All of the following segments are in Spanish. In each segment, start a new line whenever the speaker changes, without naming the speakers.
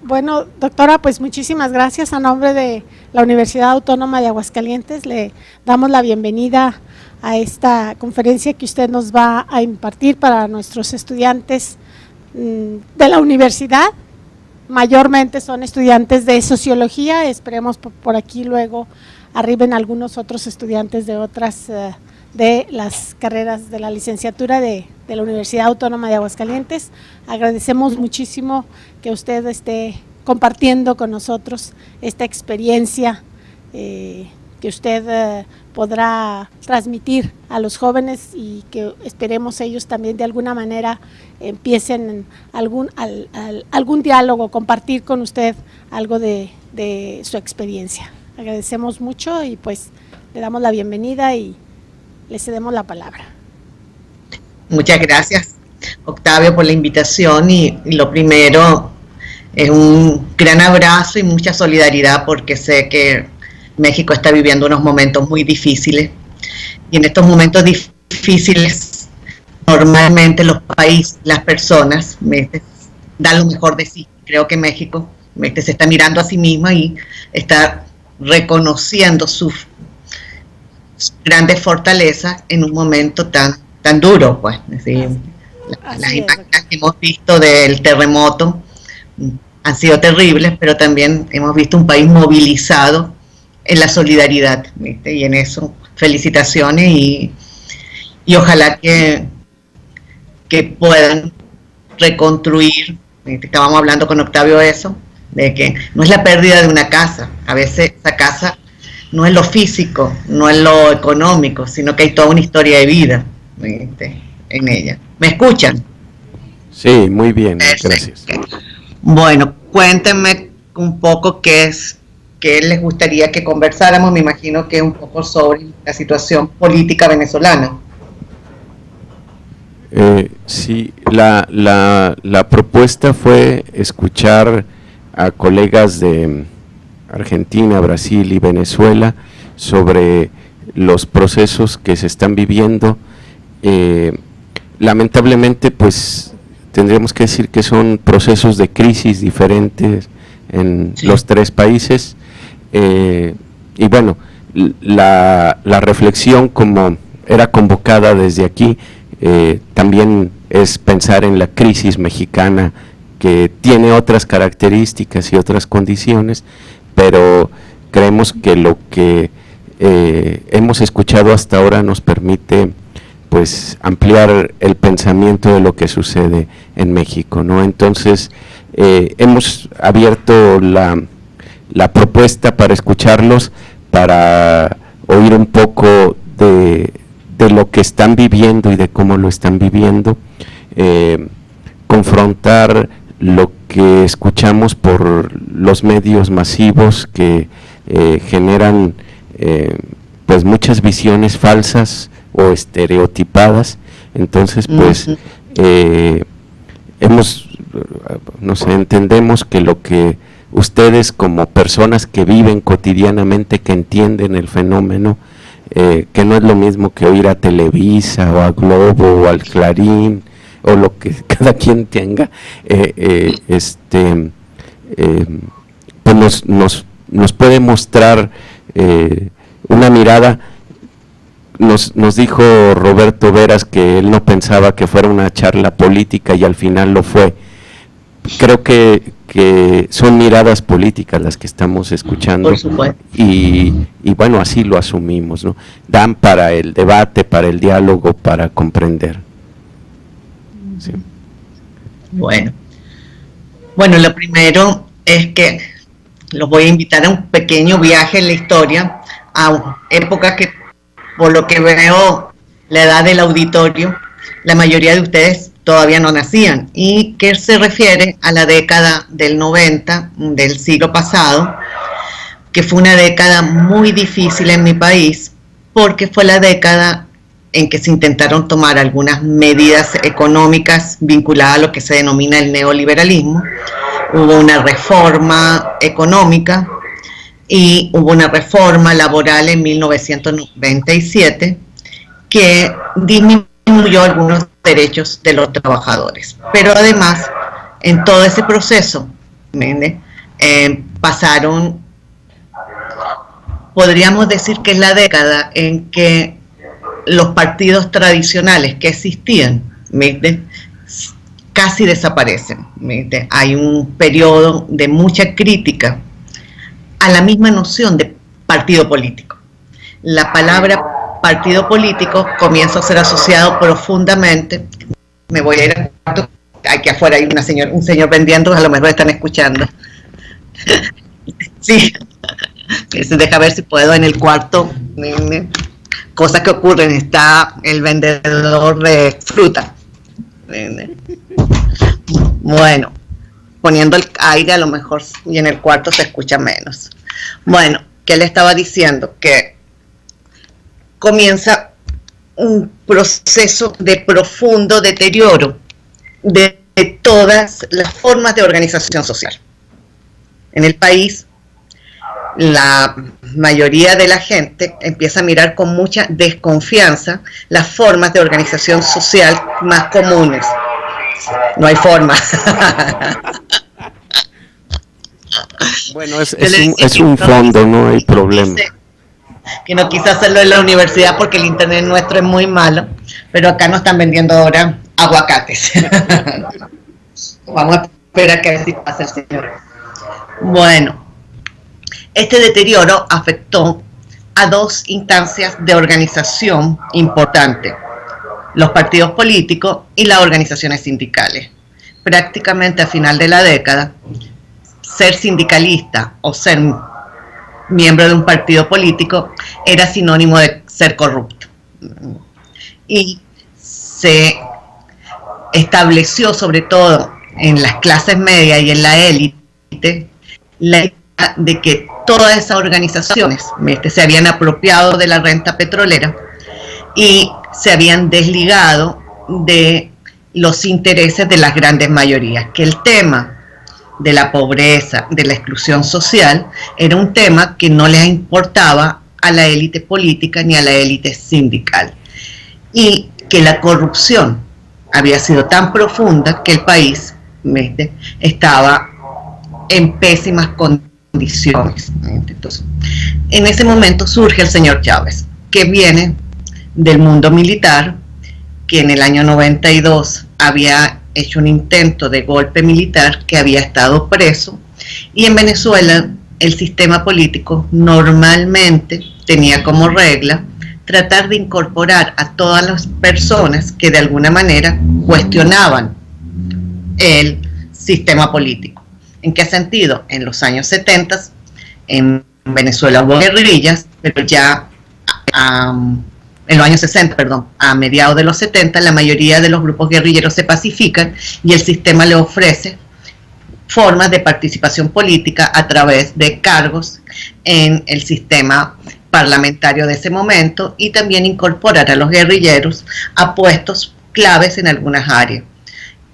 Bueno, doctora, pues muchísimas gracias. A nombre de la Universidad Autónoma de Aguascalientes le damos la bienvenida a esta conferencia que usted nos va a impartir para nuestros estudiantes de la universidad. Mayormente son estudiantes de sociología, esperemos por aquí luego arriben algunos otros estudiantes de otras de las carreras de la licenciatura de la Universidad Autónoma de Aguascalientes. Agradecemos muchísimo que usted esté compartiendo con nosotros esta experiencia que usted podrá transmitir a los jóvenes y que esperemos ellos también de alguna manera empiecen algún diálogo, compartir con usted algo de su experiencia. Agradecemos mucho y pues le damos la bienvenida y le cedemos la palabra.
Muchas gracias, Octavio, por la invitación y lo primero es un gran abrazo y mucha solidaridad porque sé que México está viviendo unos momentos muy difíciles y en estos momentos difíciles normalmente los países, las personas dan lo mejor de sí. Creo que México se está mirando a sí misma y está reconociendo sus grandes fortalezas en un momento tan duro, pues. Las imágenes que hemos visto del terremoto han sido terribles, pero también hemos visto un país movilizado en la solidaridad, ¿viste? Y en eso felicitaciones y ojalá que puedan reconstruir. Estábamos hablando con Octavio eso, de que no es la pérdida de una casa, a veces esa casa no es lo físico, no es lo económico, sino que hay toda una historia de vida en ella. ¿Me escuchan?
Sí, muy bien, gracias.
Bueno, cuéntenme un poco qué les gustaría que conversáramos. Me imagino que un poco sobre la situación política venezolana.
Sí, la propuesta fue escuchar a colegas de Argentina, Brasil y Venezuela sobre los procesos que se están viviendo. Lamentablemente, pues tendríamos que decir que son procesos de crisis diferentes en los tres países. Y bueno, la reflexión, como era convocada desde aquí, también es pensar en la crisis mexicana, que tiene otras características y otras condiciones, pero creemos que lo que hemos escuchado hasta ahora nos permite pues ampliar el pensamiento de lo que sucede en México, ¿no? Entonces hemos abierto la propuesta para escucharlos, para oír un poco de lo que están viviendo y de cómo lo están viviendo, confrontar lo que escuchamos por los medios masivos que generan pues muchas visiones falsas o estereotipadas. Entonces pues entendemos que lo que ustedes como personas que viven cotidianamente, que entienden el fenómeno, que no es lo mismo que oír a Televisa o a Globo o al Clarín o lo que cada quien tenga, pues nos puede mostrar una mirada. Nos dijo Roberto Veras que él no pensaba que fuera una charla política y al final lo fue. Creo que son miradas políticas las que estamos escuchando.
Por supuesto.
Y bueno, así lo asumimos, ¿no? Dan para el debate, para el diálogo, para comprender. Sí. Bueno,
lo primero es que los voy a invitar a un pequeño viaje en la historia, a épocas que, por lo que veo, la edad del auditorio, la mayoría de ustedes todavía no nacían, y que se refiere a la década del 90 del siglo pasado, que fue una década muy difícil en mi país, porque fue la década en que se intentaron tomar algunas medidas económicas vinculadas a lo que se denomina el neoliberalismo. Hubo una reforma económica y hubo una reforma laboral en 1997 que disminuyó algunos derechos de los trabajadores. Pero además, en todo ese proceso, pasaron, podríamos decir que es la década en que los partidos tradicionales que existían, casi desaparecen. Hay un periodo de mucha crítica a la misma noción de partido político. La palabra partido político comienza a ser asociado profundamente. Me voy a ir al cuarto. Aquí afuera hay un señor vendiendo, a lo mejor están escuchando. Sí, deja ver si puedo en el cuarto. Cosas que ocurren, está el vendedor de fruta. Bueno, poniendo el aire a lo mejor y en el cuarto se escucha menos. Bueno, ¿qué le estaba diciendo? Que comienza un proceso de profundo deterioro de todas las formas de organización social. En el país, la mayoría de la gente empieza a mirar con mucha desconfianza las formas de organización social más comunes. No hay forma.
Bueno, es un fondo, no hay problema.
Que no quise hacerlo en la universidad porque el internet nuestro es muy malo, pero acá nos están vendiendo ahora aguacates. Vamos a esperar que a ver si pasa el señor. Bueno, este deterioro afectó a dos instancias de organización importantes: los partidos políticos y las organizaciones sindicales. Prácticamente a final de la década, ser sindicalista o ser miembro de un partido político era sinónimo de ser corrupto. Y se estableció, sobre todo en las clases medias y en la élite, la idea de que todas esas organizaciones se habían apropiado de la renta petrolera y se habían desligado de los intereses de las grandes mayorías, que el tema de la pobreza, de la exclusión social, era un tema que no les importaba a la élite política ni a la élite sindical, y que la corrupción había sido tan profunda que el país estaba en pésimas condiciones. Entonces, en ese momento surge el señor Chávez, que viene del mundo militar, que en el año 92 había hecho un intento de golpe militar, que había estado preso, y en Venezuela el sistema político normalmente tenía como regla tratar de incorporar a todas las personas que de alguna manera cuestionaban el sistema político. ¿En qué sentido? En los años 70 en Venezuela hubo guerrillas, pero ya en los años 60, perdón, a mediados de los 70, la mayoría de los grupos guerrilleros se pacifican y el sistema le ofrece formas de participación política a través de cargos en el sistema parlamentario de ese momento, y también incorporar a los guerrilleros a puestos claves en algunas áreas.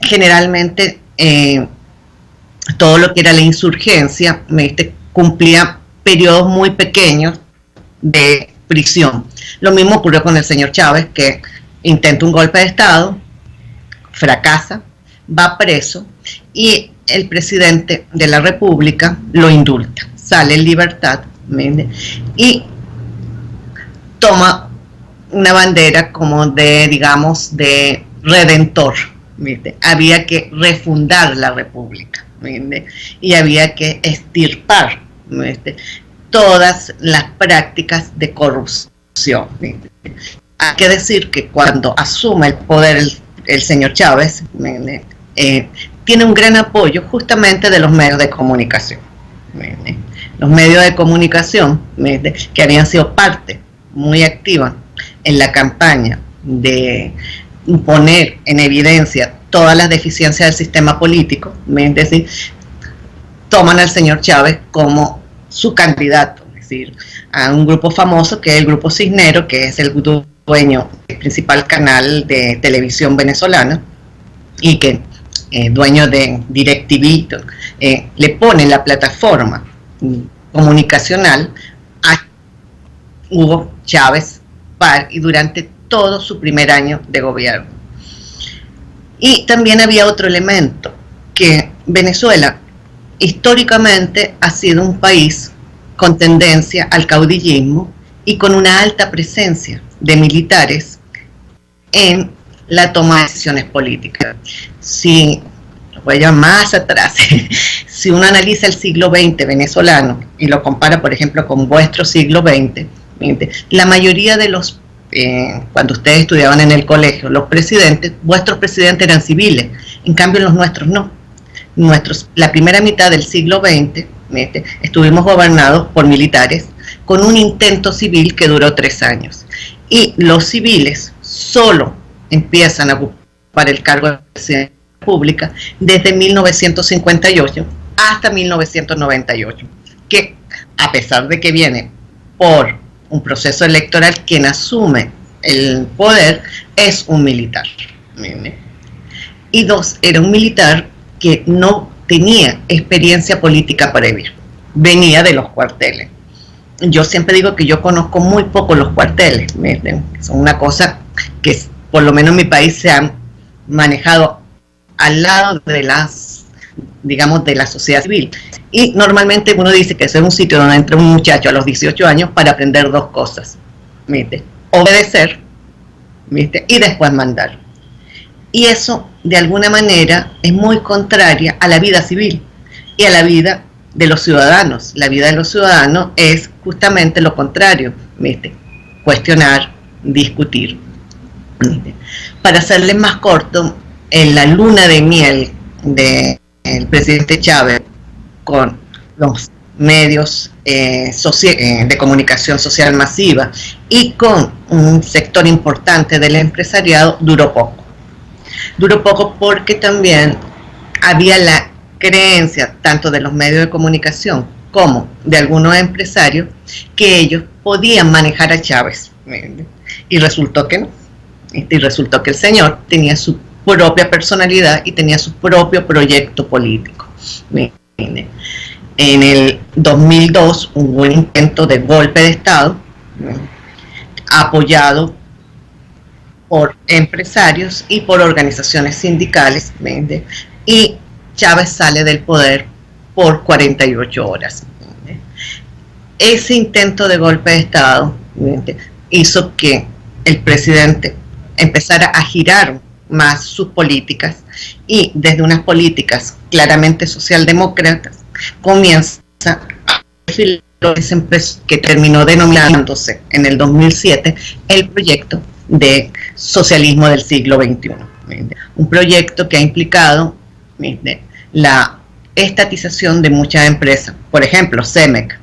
Generalmente todo lo que era la insurgencia cumplía periodos muy pequeños de prisión. Lo mismo ocurrió con el señor Chávez, que intenta un golpe de Estado, fracasa, va preso y el presidente de la República lo indulta, sale en libertad y toma una bandera como de, digamos, de redentor. Había que refundar la República y había que extirpar todas las prácticas de corrupción. Hay que decir que cuando asume el poder el señor Chávez, tiene un gran apoyo justamente de los medios de comunicación. Los medios de comunicación que habían sido parte muy activa en la campaña de poner en evidencia todas las deficiencias del sistema político, es decir, toman al señor Chávez como su candidato, es decir, a un grupo famoso que es el Grupo Cisnero, que es el dueño del principal canal de televisión venezolana y que dueño de DirecTV, le pone la plataforma comunicacional a Hugo Chávez y durante todo su primer año de gobierno. Y también había otro elemento, que Venezuela históricamente ha sido un país con tendencia al caudillismo y con una alta presencia de militares en la toma de decisiones políticas. Si voy a más atrás, si uno analiza el siglo XX venezolano y lo compara, por ejemplo, con vuestro siglo XX, la mayoría de los, cuando ustedes estudiaban en el colegio, los presidentes, vuestros presidentes eran civiles, en cambio los nuestros no. La primera mitad del siglo XX estuvimos gobernados por militares con un intento civil que duró 3 años. Y los civiles solo empiezan a ocupar el cargo de presidente de la República desde 1958 hasta 1998, que a pesar de que viene por un proceso electoral, quien asume el poder es un militar. Y dos, era un militar que no tenía experiencia política previa, venía de los cuarteles. Yo siempre digo que yo conozco muy poco los cuarteles, son una cosa que por lo menos en mi país se han manejado al lado de las, digamos, de la sociedad civil. Y normalmente uno dice que ese es un sitio donde entra un muchacho a los 18 años para aprender 2 cosas, obedecer, y después mandar. Y eso, de alguna manera, es muy contraria a la vida civil y a la vida de los ciudadanos. La vida de los ciudadanos es justamente lo contrario, cuestionar, discutir. Para hacerles más corto, en la luna de miel del presidente Chávez con los medios de comunicación social masiva y con un sector importante del empresariado, duró poco. Duró poco porque también había la creencia, tanto de los medios de comunicación como de algunos empresarios, que ellos podían manejar a Chávez. Y resultó que no. Y resultó que el señor tenía su propia personalidad y tenía su propio proyecto político. En el 2002 hubo un intento de golpe de Estado, apoyado por empresarios y por organizaciones sindicales, y Chávez sale del poder por 48 horas. Ese intento de golpe de Estado hizo que el presidente empezara a girar más sus políticas, y desde unas políticas claramente socialdemócratas comienza a desfilar que terminó denominándose en el 2007 el proyecto de socialismo del siglo XXI. Un proyecto que ha implicado la estatización de muchas empresas. Por ejemplo, Cemex,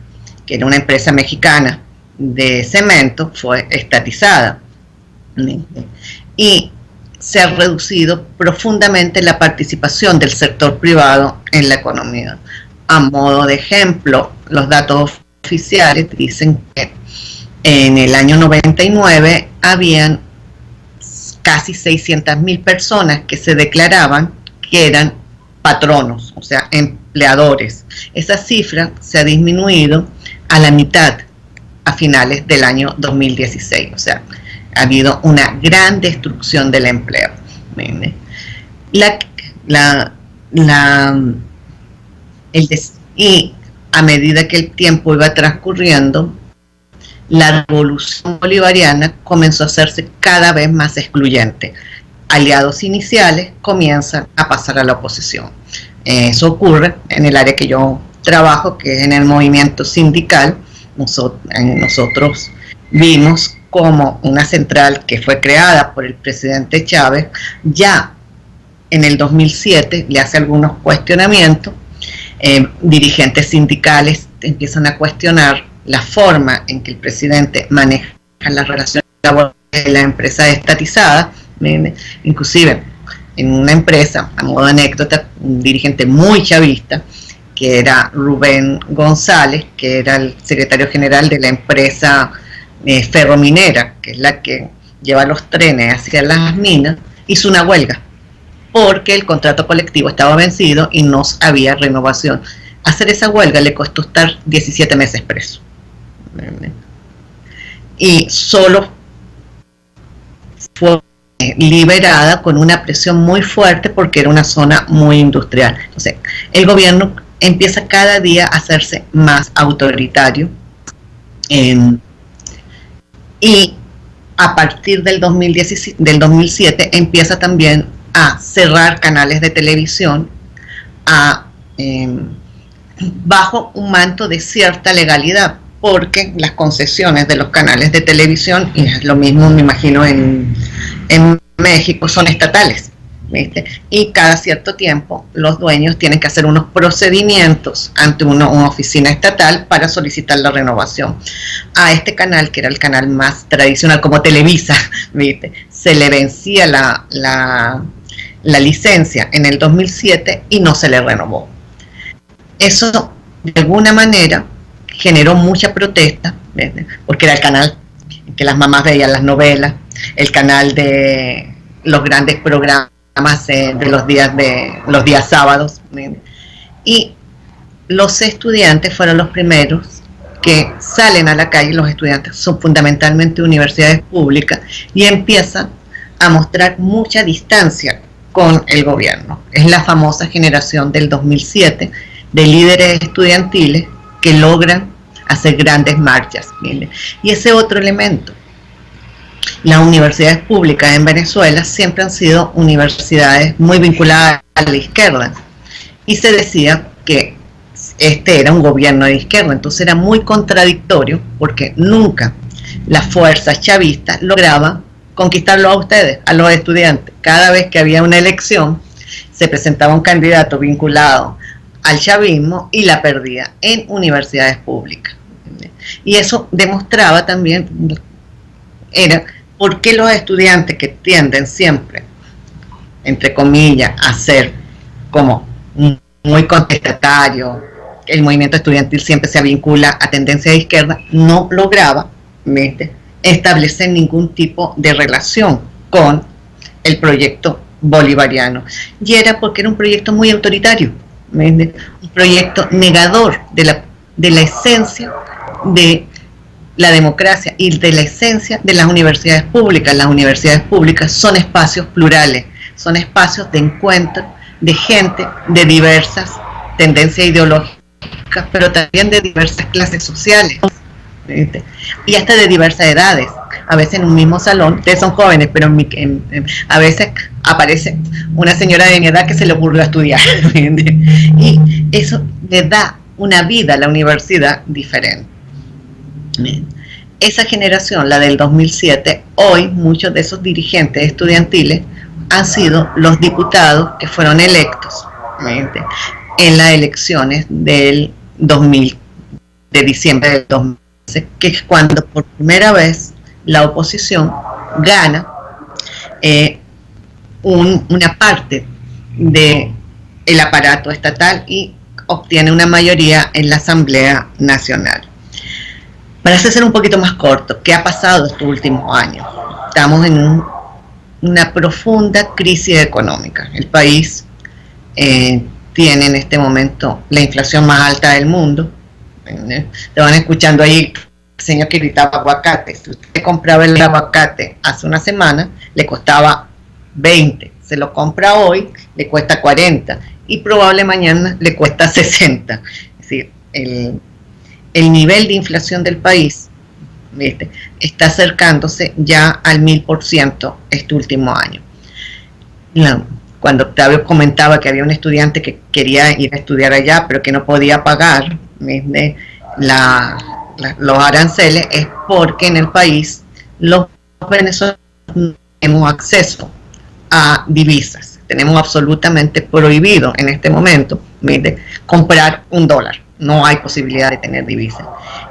que era una empresa mexicana de cemento, fue estatizada. Y se ha reducido profundamente la participación del sector privado en la economía. A modo de ejemplo, los datos oficiales dicen que en el año 99 habían casi 600.000 personas que se declaraban que eran patronos, o sea, empleadores. Esa cifra se ha disminuido a la mitad a finales del año 2016, o sea, ha habido una gran destrucción del empleo. Y a medida que el tiempo iba transcurriendo, la revolución bolivariana comenzó a hacerse cada vez más excluyente. Aliados iniciales comienzan a pasar a la oposición. Eso ocurre en el área que yo trabajo, que es en el movimiento sindical. Nosotros vimos como una central que fue creada por el presidente Chávez, ya en el 2007 le hace algunos cuestionamientos, dirigentes sindicales empiezan a cuestionar la forma en que el presidente maneja las relaciones laborales de la empresa estatizada. Inclusive en una empresa, a modo de anécdota, un dirigente muy chavista, que era Rubén González, que era el secretario general de la empresa ferrominera, que es la que lleva los trenes hacia las minas, hizo una huelga porque el contrato colectivo estaba vencido y no había renovación. Hacer esa huelga le costó estar 17 meses preso. Y solo fue liberada con una presión muy fuerte porque era una zona muy industrial. Entonces, el gobierno empieza cada día a hacerse más autoritario, y a partir del 2007 empieza también a cerrar canales de televisión bajo un manto de cierta legalidad, porque las concesiones de los canales de televisión, y es lo mismo me imagino en México, son estatales, ¿viste? Y cada cierto tiempo los dueños tienen que hacer unos procedimientos ante una oficina estatal para solicitar la renovación. A este canal, que era el canal más tradicional como Televisa, ¿viste?, se le vencía la licencia en el 2007 y no se le renovó. Eso de alguna manera generó mucha protesta, ¿viste?, porque era el canal en que las mamás veían las novelas, el canal de los grandes programas de los días sábados, ¿viste?, y los estudiantes fueron los primeros que salen a la calle. Los estudiantes son fundamentalmente universidades públicas y empiezan a mostrar mucha distancia con el gobierno. Es la famosa generación del 2007 de líderes estudiantiles que logran hacer grandes marchas, ¿vale? Y ese otro elemento, las universidades públicas en Venezuela siempre han sido universidades muy vinculadas a la izquierda, y se decía que este era un gobierno de izquierda. Entonces era muy contradictorio, porque nunca las fuerzas chavistas lograban conquistarlo a ustedes, a los estudiantes. Cada vez que había una elección se presentaba un candidato vinculado al chavismo y la perdía en universidades públicas. Y eso demostraba también era por qué los estudiantes, que tienden siempre, entre comillas, a ser como muy contestatarios, el movimiento estudiantil siempre se vincula a tendencia de izquierda, no lograba, ¿viste?, establecer ningún tipo de relación con el proyecto bolivariano. Y era porque era un proyecto muy autoritario, ¿viste?, un proyecto negador de la esencia de la democracia y de la esencia de las universidades públicas. Las universidades públicas son espacios plurales, son espacios de encuentro de gente de diversas tendencias ideológicas, pero también de diversas clases sociales, ¿viste?, y hasta de diversas edades. A veces en un mismo salón, ustedes son jóvenes, pero a veces aparece una señora de mi edad que se le ocurrió estudiar, ¿viste?, y eso le da una vida a la universidad diferente. Esa generación, la del 2007, hoy muchos de esos dirigentes estudiantiles han sido los diputados que fueron electos, ¿viste?, en las elecciones del 2000, de diciembre del 2011, que es cuando por primera vez la oposición gana una parte del aparato estatal y obtiene una mayoría en la Asamblea Nacional. Para ser un poquito más corto, ¿qué ha pasado estos últimos años? Estamos en una profunda crisis económica. El país tiene en este momento la inflación más alta del mundo. Te van escuchando ahí el señor que gritaba aguacate. Si usted compraba el aguacate hace una semana, le costaba 20. Se lo compra hoy, le cuesta 40. Y probable mañana le cuesta 60. Es decir, el nivel de inflación del país, ¿viste?, está acercándose ya al 1000% este último año. Cuando Octavio comentaba que había un estudiante que quería ir a estudiar allá, pero que no podía pagar, ¿viste?, los aranceles, es porque en el país los venezolanos no tenemos acceso a divisas. Tenemos absolutamente prohibido en este momento, ¿viste?, comprar $1. No hay posibilidad de tener divisas.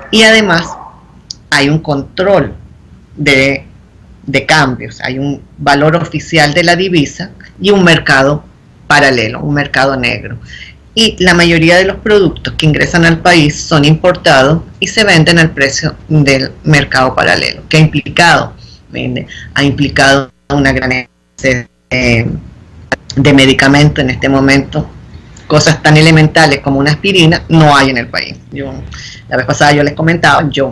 Y además hay un control de cambios, hay un valor oficial de la divisa y un mercado paralelo, un mercado negro. Y la mayoría de los productos que ingresan al país son importados y se venden al precio del mercado paralelo, que ha implicado una gran escasez de medicamentos en este momento. Cosas tan elementales como una aspirina no hay en el país. La vez pasada yo les comentaba, yo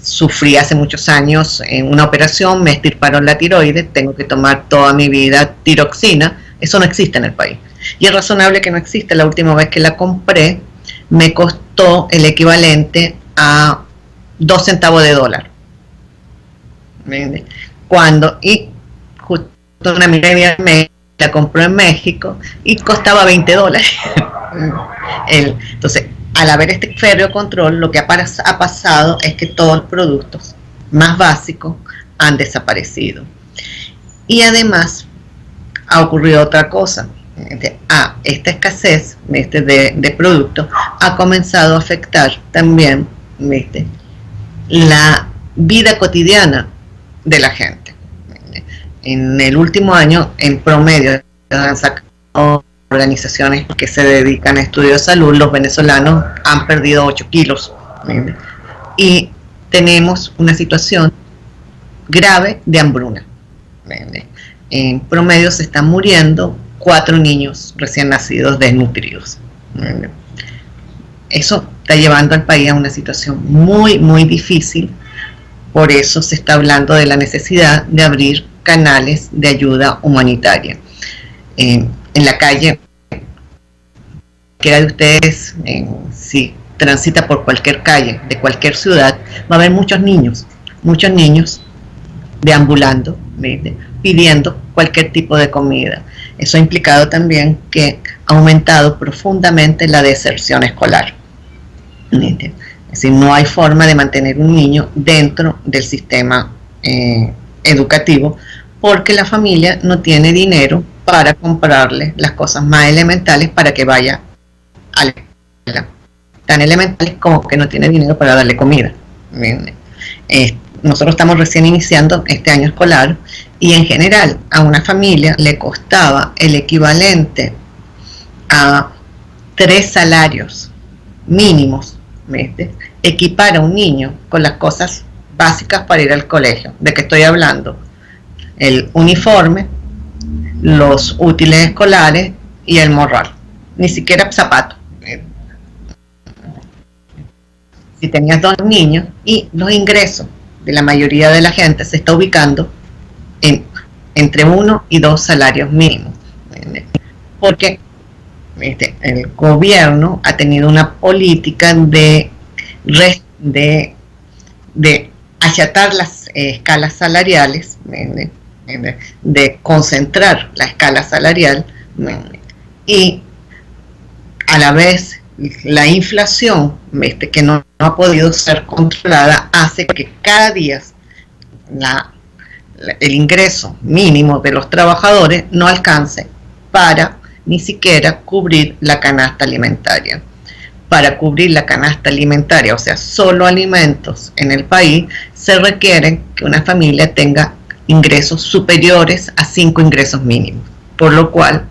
sufrí hace muchos años en una operación, me extirparon la tiroides, tengo que tomar toda mi vida tiroxina. Eso no existe en el país. Y es razonable que no exista. La última vez que la compré me costó el equivalente a 2 centavos de dólar. Y justo una amiga mía la compró en México y costaba $20. Entonces, al haber este férreo control, lo que ha pasado es que todos los productos más básicos han desaparecido. Y además ha ocurrido otra cosa. Esta escasez de productos ha comenzado a afectar también la vida cotidiana de la gente. En el último año, en promedio, han sacado organizaciones que se dedican a estudios de salud, los venezolanos han perdido 8 kilos. Y tenemos una situación grave de hambruna. En promedio se están muriendo 4 niños recién nacidos desnutridos. Eso está llevando al país a una situación muy, muy difícil. Por eso se está hablando de la necesidad de abrir canales de ayuda humanitaria. En la calle, cualquiera de ustedes, si transita por cualquier calle de cualquier ciudad, va a haber muchos niños deambulando, pidiendo cualquier tipo de comida. Eso ha implicado también que ha aumentado profundamente la deserción escolar. Es decir, no hay forma de mantener un niño dentro del sistema educativo porque la familia no tiene dinero para comprarle las cosas más elementales para que vaya a la escuela. Tan elementales como que no tiene dinero para darle comida. Nosotros estamos recién iniciando este año escolar y en general a una familia le costaba el equivalente a 3 salarios mínimos equipar a un niño con las cosas básicas para ir al colegio. ¿De qué estoy hablando? El uniforme, los útiles escolares y el morral. Ni siquiera zapatos. Si tenías 2 niños, y los ingresos de la mayoría de la gente se está ubicando entre 1 y 2 salarios mínimos. Porque el gobierno ha tenido una política de achatar las escalas salariales, de concentrar la escala salarial, y a la vez la inflación que no ha podido ser controlada hace que cada día el ingreso mínimo de los trabajadores no alcance para ni siquiera cubrir la canasta alimentaria. Para cubrir la canasta alimentaria, o sea, solo alimentos en el país, se requiere que una familia tenga ingresos superiores a 5 ingresos mínimos, por lo cual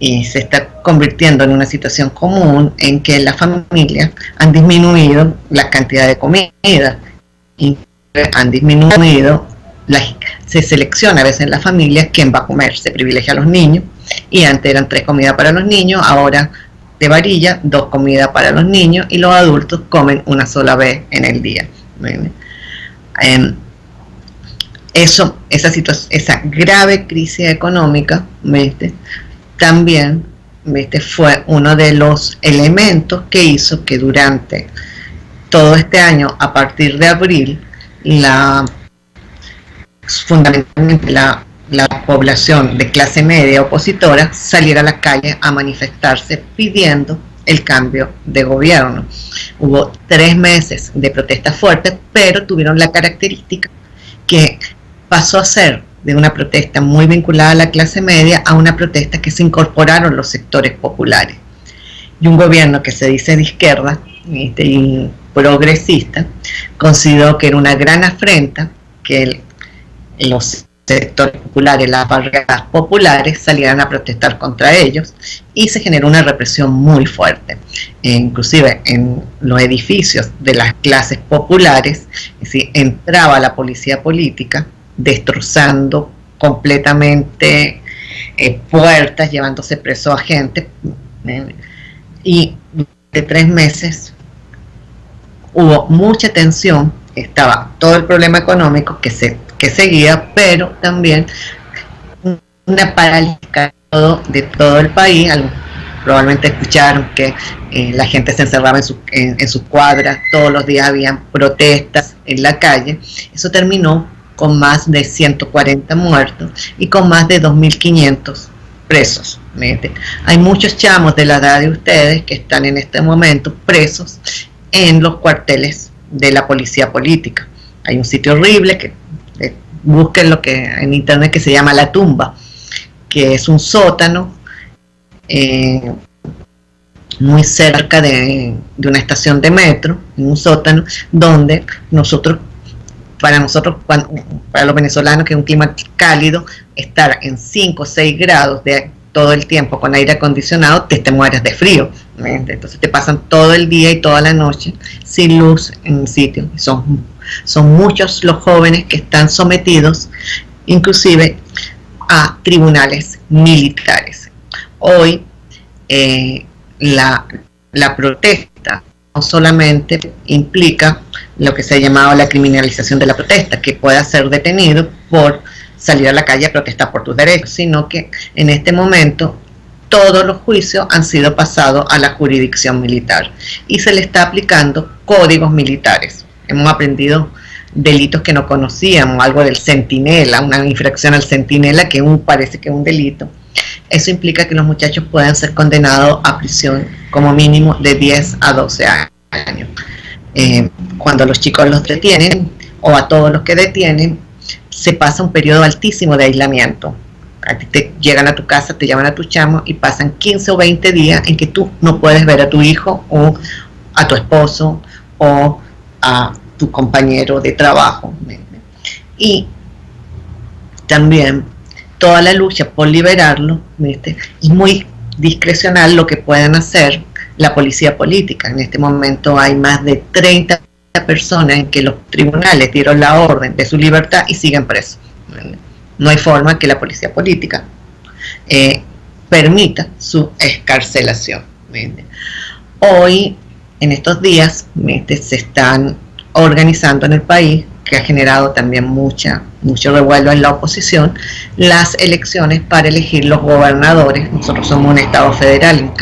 se está convirtiendo en una situación común en que las familias han disminuido la cantidad de comida y han disminuido, se selecciona a veces en las familias quién va a comer, se privilegia a los niños, y antes eran 3 comidas para los niños, ahora de varilla, 2 comidas para los niños, y los adultos comen una sola vez en el día. Esa grave crisis económica, también fue uno de los elementos que hizo que durante todo este año, a partir de abril, fundamentalmente la población de clase media opositora saliera a las calles a manifestarse pidiendo el cambio de gobierno. Hubo 3 meses de protestas fuertes, pero tuvieron la característica que pasó a ser de una protesta muy vinculada a la clase media a una protesta que se incorporaron los sectores populares. Y un gobierno que se dice de izquierda y progresista consideró que era una gran afrenta que los sectores populares, las barriadas populares salieran a protestar contra ellos, y se generó una represión muy fuerte. Inclusive en los edificios de las clases populares, entraba la policía política destrozando completamente puertas, llevándose preso a gente, y de 3 meses hubo mucha tensión. Estaba todo el problema económico que seguía, pero también una parálisis todo el país. Probablemente escucharon que la gente se encerraba en sus cuadras, todos los días habían protestas en la calle. Eso terminó con más de 140 muertos y con más de 2.500 presos. Hay muchos chamos de la edad de ustedes que están en este momento presos en los cuarteles de la policía política. Hay un sitio horrible que busquen lo que en internet que se llama La Tumba, que es un sótano muy cerca de una estación de metro, un sótano donde para los venezolanos, que es un clima cálido, estar en 5 o 6 grados de todo el tiempo con aire acondicionado, te mueres de frío. Entonces te pasan todo el día y toda la noche sin luz en un sitio. Son muchos los jóvenes que están sometidos inclusive a tribunales militares. Hoy la protesta no solamente implica lo que se ha llamado la criminalización de la protesta, que pueda ser detenido por salir a la calle a protestar por tus derechos, sino que en este momento todos los juicios han sido pasados a la jurisdicción militar y se le está aplicando códigos militares. Hemos aprendido delitos que no conocíamos, algo del centinela, una infracción al centinela que parece que es un delito. Eso implica que los muchachos puedan ser condenados a prisión como mínimo de 10 a 12 años. Cuando los chicos los detienen, o a todos los que detienen, se pasa un periodo altísimo de aislamiento. A ti te llegan a tu casa, te llaman a tu chamo y pasan 15 o 20 días en que tú no puedes ver a tu hijo o a tu esposo o a tu compañero de trabajo. Y también toda la lucha por liberarlo, es muy discrecional lo que puedan hacer la policía política. En este momento hay más de 30 personas en que los tribunales dieron la orden de su libertad y siguen presos. No hay forma que la policía política permita su excarcelación. Hoy, en estos días, se están organizando en el país, que ha generado también mucho revuelo en la oposición, las elecciones para elegir los gobernadores. Nosotros somos un estado federal,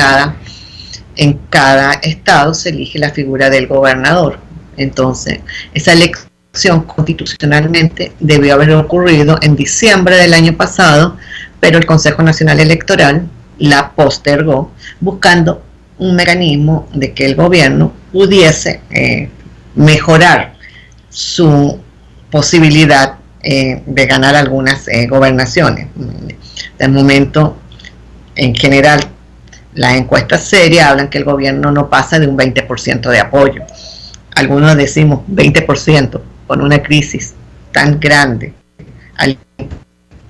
en cada estado se elige la figura del gobernador. Entonces, esa elección constitucionalmente debió haber ocurrido en diciembre del año pasado, pero el Consejo Nacional Electoral la postergó, buscando un mecanismo de que el gobierno pudiese mejorar su posibilidad de ganar algunas gobernaciones. De momento, en general, las encuestas serias hablan que el gobierno no pasa de un 20% de apoyo. Algunos decimos 20% con una crisis tan grande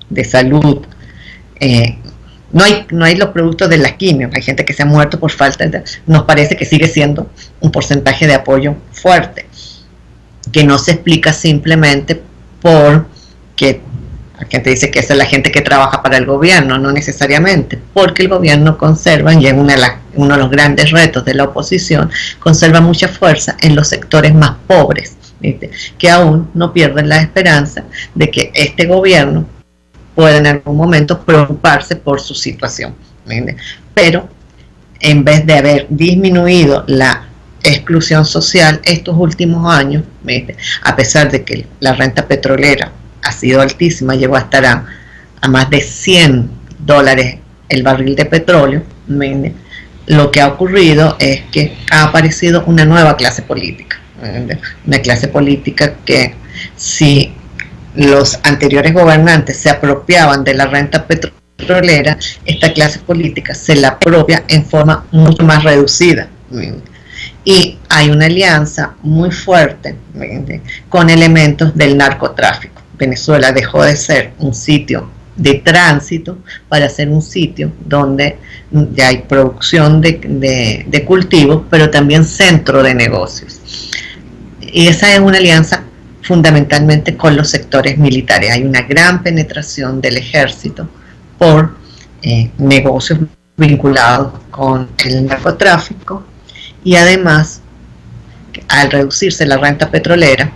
de salud. No hay los productos de la quimio, hay gente que se ha muerto por falta de... Nos parece que sigue siendo un porcentaje de apoyo fuerte, que no se explica simplemente porque la gente dice que esa es la gente que trabaja para el gobierno, no necesariamente, porque el gobierno conserva, y es uno de los grandes retos de la oposición, conserva mucha fuerza en los sectores más pobres, ¿viste? Que aún no pierden la esperanza de que este gobierno pueda en algún momento preocuparse por su situación, ¿viste? Pero en vez de haber disminuido la exclusión social estos últimos años, ¿viste? A pesar de que la renta petrolera ha sido altísima, llegó a estar a más de $100 el barril de petróleo, ¿viste? Lo que ha ocurrido es que ha aparecido una nueva clase política, ¿viste? Una clase política que, si los anteriores gobernantes se apropiaban de la renta petrolera, esta clase política se la apropia en forma mucho más reducida, ¿viste? Y hay una alianza muy fuerte, ¿viste?, con elementos del narcotráfico. Venezuela dejó de ser un sitio de tránsito para ser un sitio donde ya hay producción de cultivos, pero también centro de negocios. Y esa es una alianza fundamentalmente con los sectores militares. Hay una gran penetración del ejército por negocios vinculados con el narcotráfico, y además, al reducirse la renta petrolera,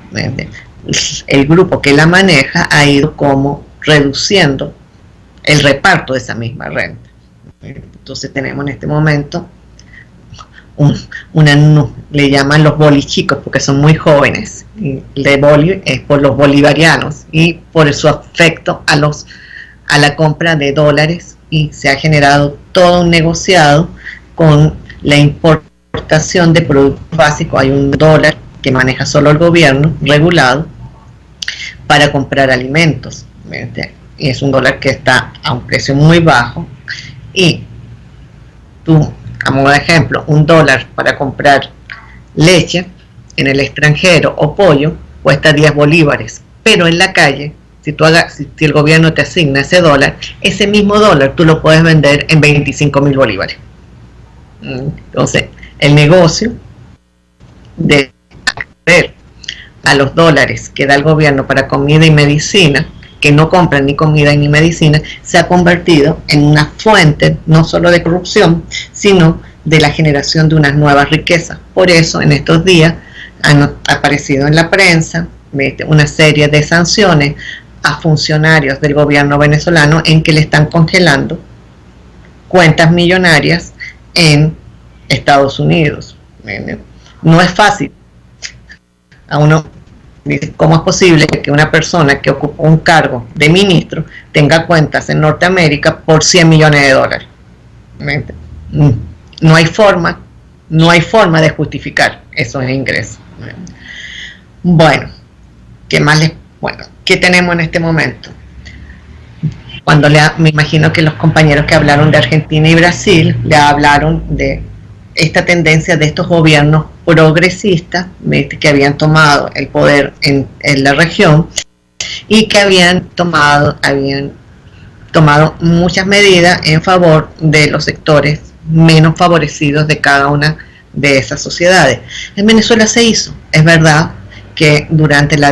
el grupo que la maneja ha ido como reduciendo el reparto de esa misma renta. Entonces tenemos en este momento le llaman los bolichicos porque son muy jóvenes, y el de boli es por los bolivarianos y por su afecto a la compra de dólares, y se ha generado todo un negociado con la importación de productos básicos. Hay un dólar que maneja solo el gobierno, regulado, para comprar alimentos, y es un dólar que está a un precio muy bajo, y tú, a modo de ejemplo, un dólar para comprar leche en el extranjero o pollo cuesta 10 bolívares, pero en la calle, si el gobierno te asigna ese dólar, ese mismo dólar tú lo puedes vender en 25.000 bolívares. Entonces, el negocio de acceder a los dólares que da el gobierno para comida y medicina, que no compran ni comida ni medicina, se ha convertido en una fuente no solo de corrupción, sino de la generación de unas nuevas riquezas. Por eso, en estos días han aparecido en la prensa una serie de sanciones a funcionarios del gobierno venezolano en que le están congelando cuentas millonarias en Estados Unidos. No es fácil. A uno dice, ¿cómo es posible que una persona que ocupa un cargo de ministro tenga cuentas en Norteamérica por 100 millones de dólares? No hay forma de justificar esos ingresos. Bueno, ¿qué tenemos en este momento? Me imagino que los compañeros que hablaron de Argentina y Brasil le hablaron de esta tendencia de estos gobiernos progresistas que habían tomado el poder en la región y que habían tomado muchas medidas en favor de los sectores menos favorecidos de cada una de esas sociedades. En Venezuela se hizo, es verdad que durante la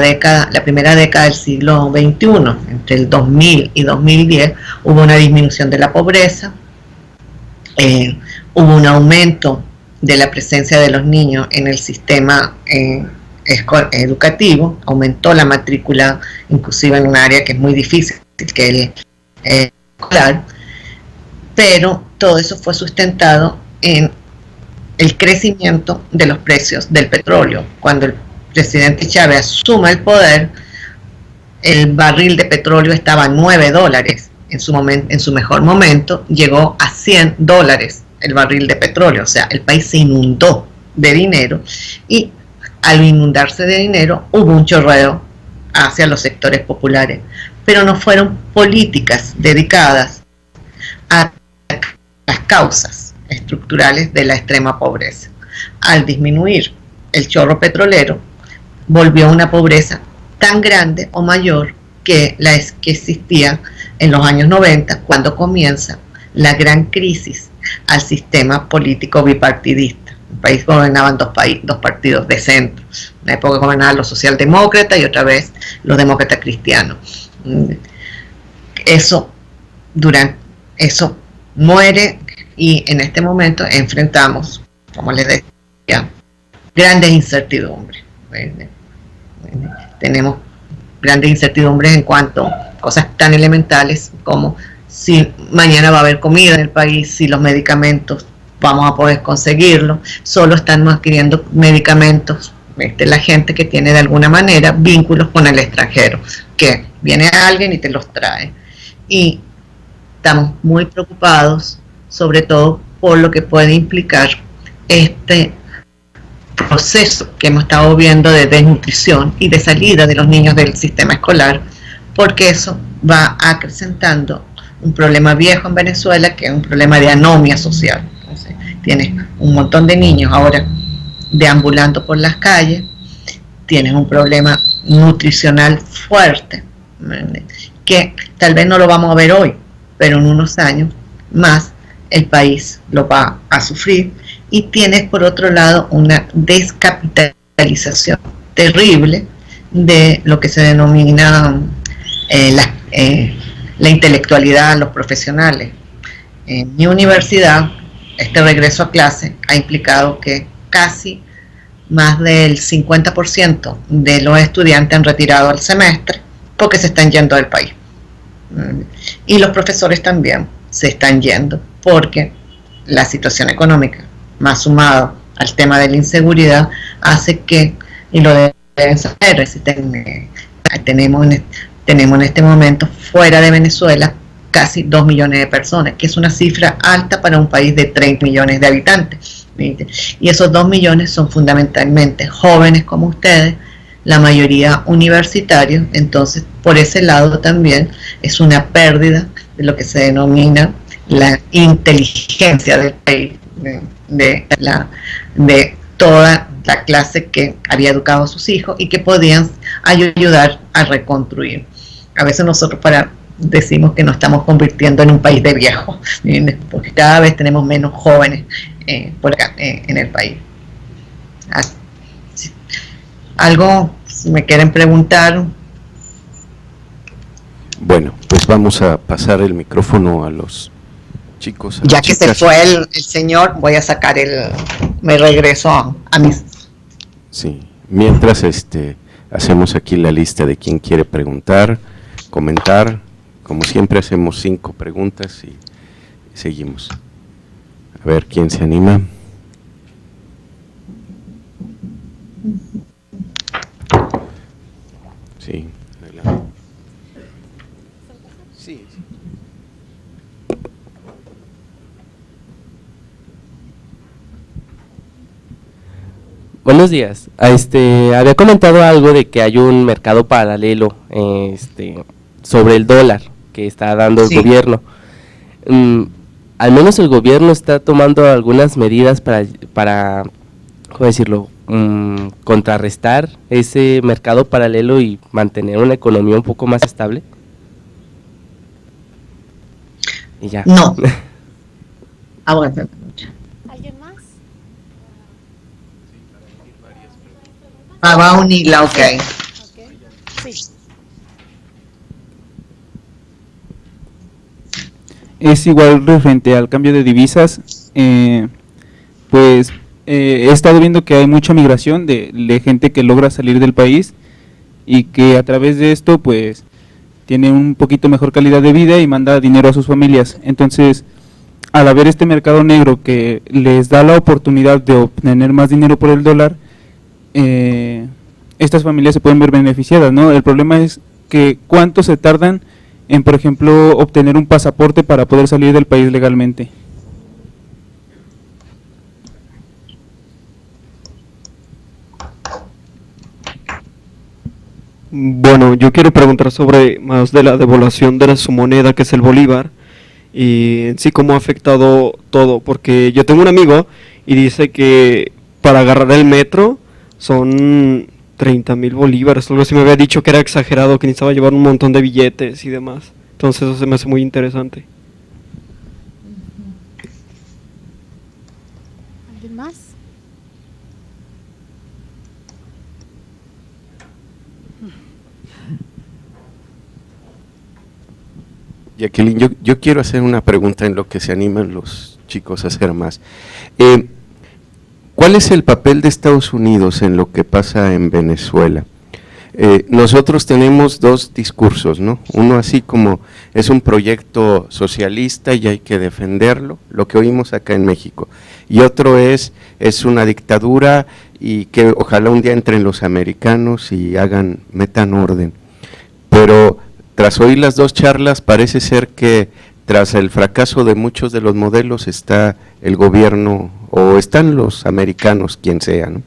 primera década del siglo XXI, entre el 2000 y 2010, hubo una disminución de la pobreza, hubo un aumento de la presencia de los niños en el sistema educativo, aumentó la matrícula inclusive en un área que es muy difícil, que es escolar, pero todo eso fue sustentado en el crecimiento de los precios del petróleo. Cuando el presidente Chávez asume el poder, el barril de petróleo estaba a $9. En su mejor momento llegó a $100 el barril de petróleo. O sea, el país se inundó de dinero, y al inundarse de dinero hubo un chorreo hacia los sectores populares, pero no fueron políticas dedicadas a las causas estructurales de la extrema pobreza. Al disminuir el chorro petrolero, volvió a una pobreza tan grande o mayor que la que existía en los años 90, cuando comienza la gran crisis al sistema político bipartidista. El país gobernaban dos partidos de centro. En una época gobernaban los socialdemócratas y otra vez los demócratas cristianos. Eso muere, y en este momento enfrentamos, como les decía, grandes incertidumbres. Tenemos grandes incertidumbres en cuanto a cosas tan elementales como si mañana va a haber comida en el país, si los medicamentos vamos a poder conseguirlos. Solo están adquiriendo medicamentos la gente que tiene de alguna manera vínculos con el extranjero, que viene alguien y te los trae. Y estamos muy preocupados, sobre todo por lo que puede implicar este proceso que hemos estado viendo de desnutrición y de salida de los niños del sistema escolar, porque eso va acrecentando un problema viejo en Venezuela, que es un problema de anomia social. Entonces, tienes un montón de niños ahora deambulando por las calles, tienes un problema nutricional fuerte, que tal vez no lo vamos a ver hoy, pero en unos años más el país lo va a sufrir. Y tienes por otro lado una descapitalización terrible de lo que se denomina la intelectualidad, los profesionales. En mi universidad, este regreso a clase ha implicado que casi más del 50% de los estudiantes han retirado el semestre porque se están yendo del país. Y los profesores también se están yendo porque la situación económica, más sumado al tema de la inseguridad, hace que, y lo deben saber, tenemos en este momento fuera de Venezuela casi 2 millones de personas, que es una cifra alta para un país de 30 millones de habitantes. Y esos 2 millones son fundamentalmente jóvenes como ustedes, la mayoría universitarios. Entonces, por ese lado también es una pérdida de lo que se denomina la inteligencia del país, de toda la clase que había educado a sus hijos y que podían ayudar a reconstruir. A veces nosotros decimos que nos estamos convirtiendo en un país de viejos, porque cada vez tenemos menos jóvenes por acá en el país. Algo, si me quieren preguntar.
Bueno, pues vamos a pasar el micrófono a los chicos.
Ya que se fue el señor, voy a sacar me regreso a mis.
Sí, mientras hacemos aquí la lista de quién quiere preguntar, comentar. Como siempre hacemos 5 preguntas y seguimos. A ver quién se anima. Sí, adelante. Sí.
Buenos días. Había comentado algo de que hay un mercado paralelo sobre el dólar que está dando el gobierno. Al menos el gobierno está tomando algunas medidas para ¿cómo decirlo?, contrarrestar ese mercado paralelo y mantener una economía un poco más estable. Y ya.
No.
¿Alguien más?
Va a unirla, ok.
Sí.
Es igual referente al cambio de divisas, pues he estado viendo que hay mucha migración de gente que logra salir del país y que a través de esto pues tiene un poquito mejor calidad de vida y manda dinero a sus familias. Entonces, al haber este mercado negro que les da la oportunidad de obtener más dinero por el dólar, estas familias se pueden ver beneficiadas, ¿no? El problema es que cuánto se tardan en, por ejemplo, obtener un pasaporte para poder salir del país legalmente.
Bueno, yo quiero preguntar sobre más de la devaluación de su moneda, que es el bolívar, y en sí cómo ha afectado todo, porque yo tengo un amigo y dice que para agarrar el metro son 30,000 bolívares, algo así. Me había dicho que era exagerado, que necesitaba llevar un montón de billetes y demás. Entonces eso se me hace muy interesante.
¿Alguien más?
Jacqueline, yo quiero hacer una pregunta en lo que se animan los chicos a hacer más. ¿Cuál es el papel de Estados Unidos en lo que pasa en Venezuela? Nosotros tenemos 2 discursos, ¿no? Uno así como es un proyecto socialista y hay que defenderlo, lo que oímos acá en México. Y otro es una dictadura y que ojalá un día entren los americanos y metan orden. Pero tras oír las 2 charlas parece ser que tras el fracaso de muchos de los modelos está el gobierno o están los americanos, quien sea, ¿no?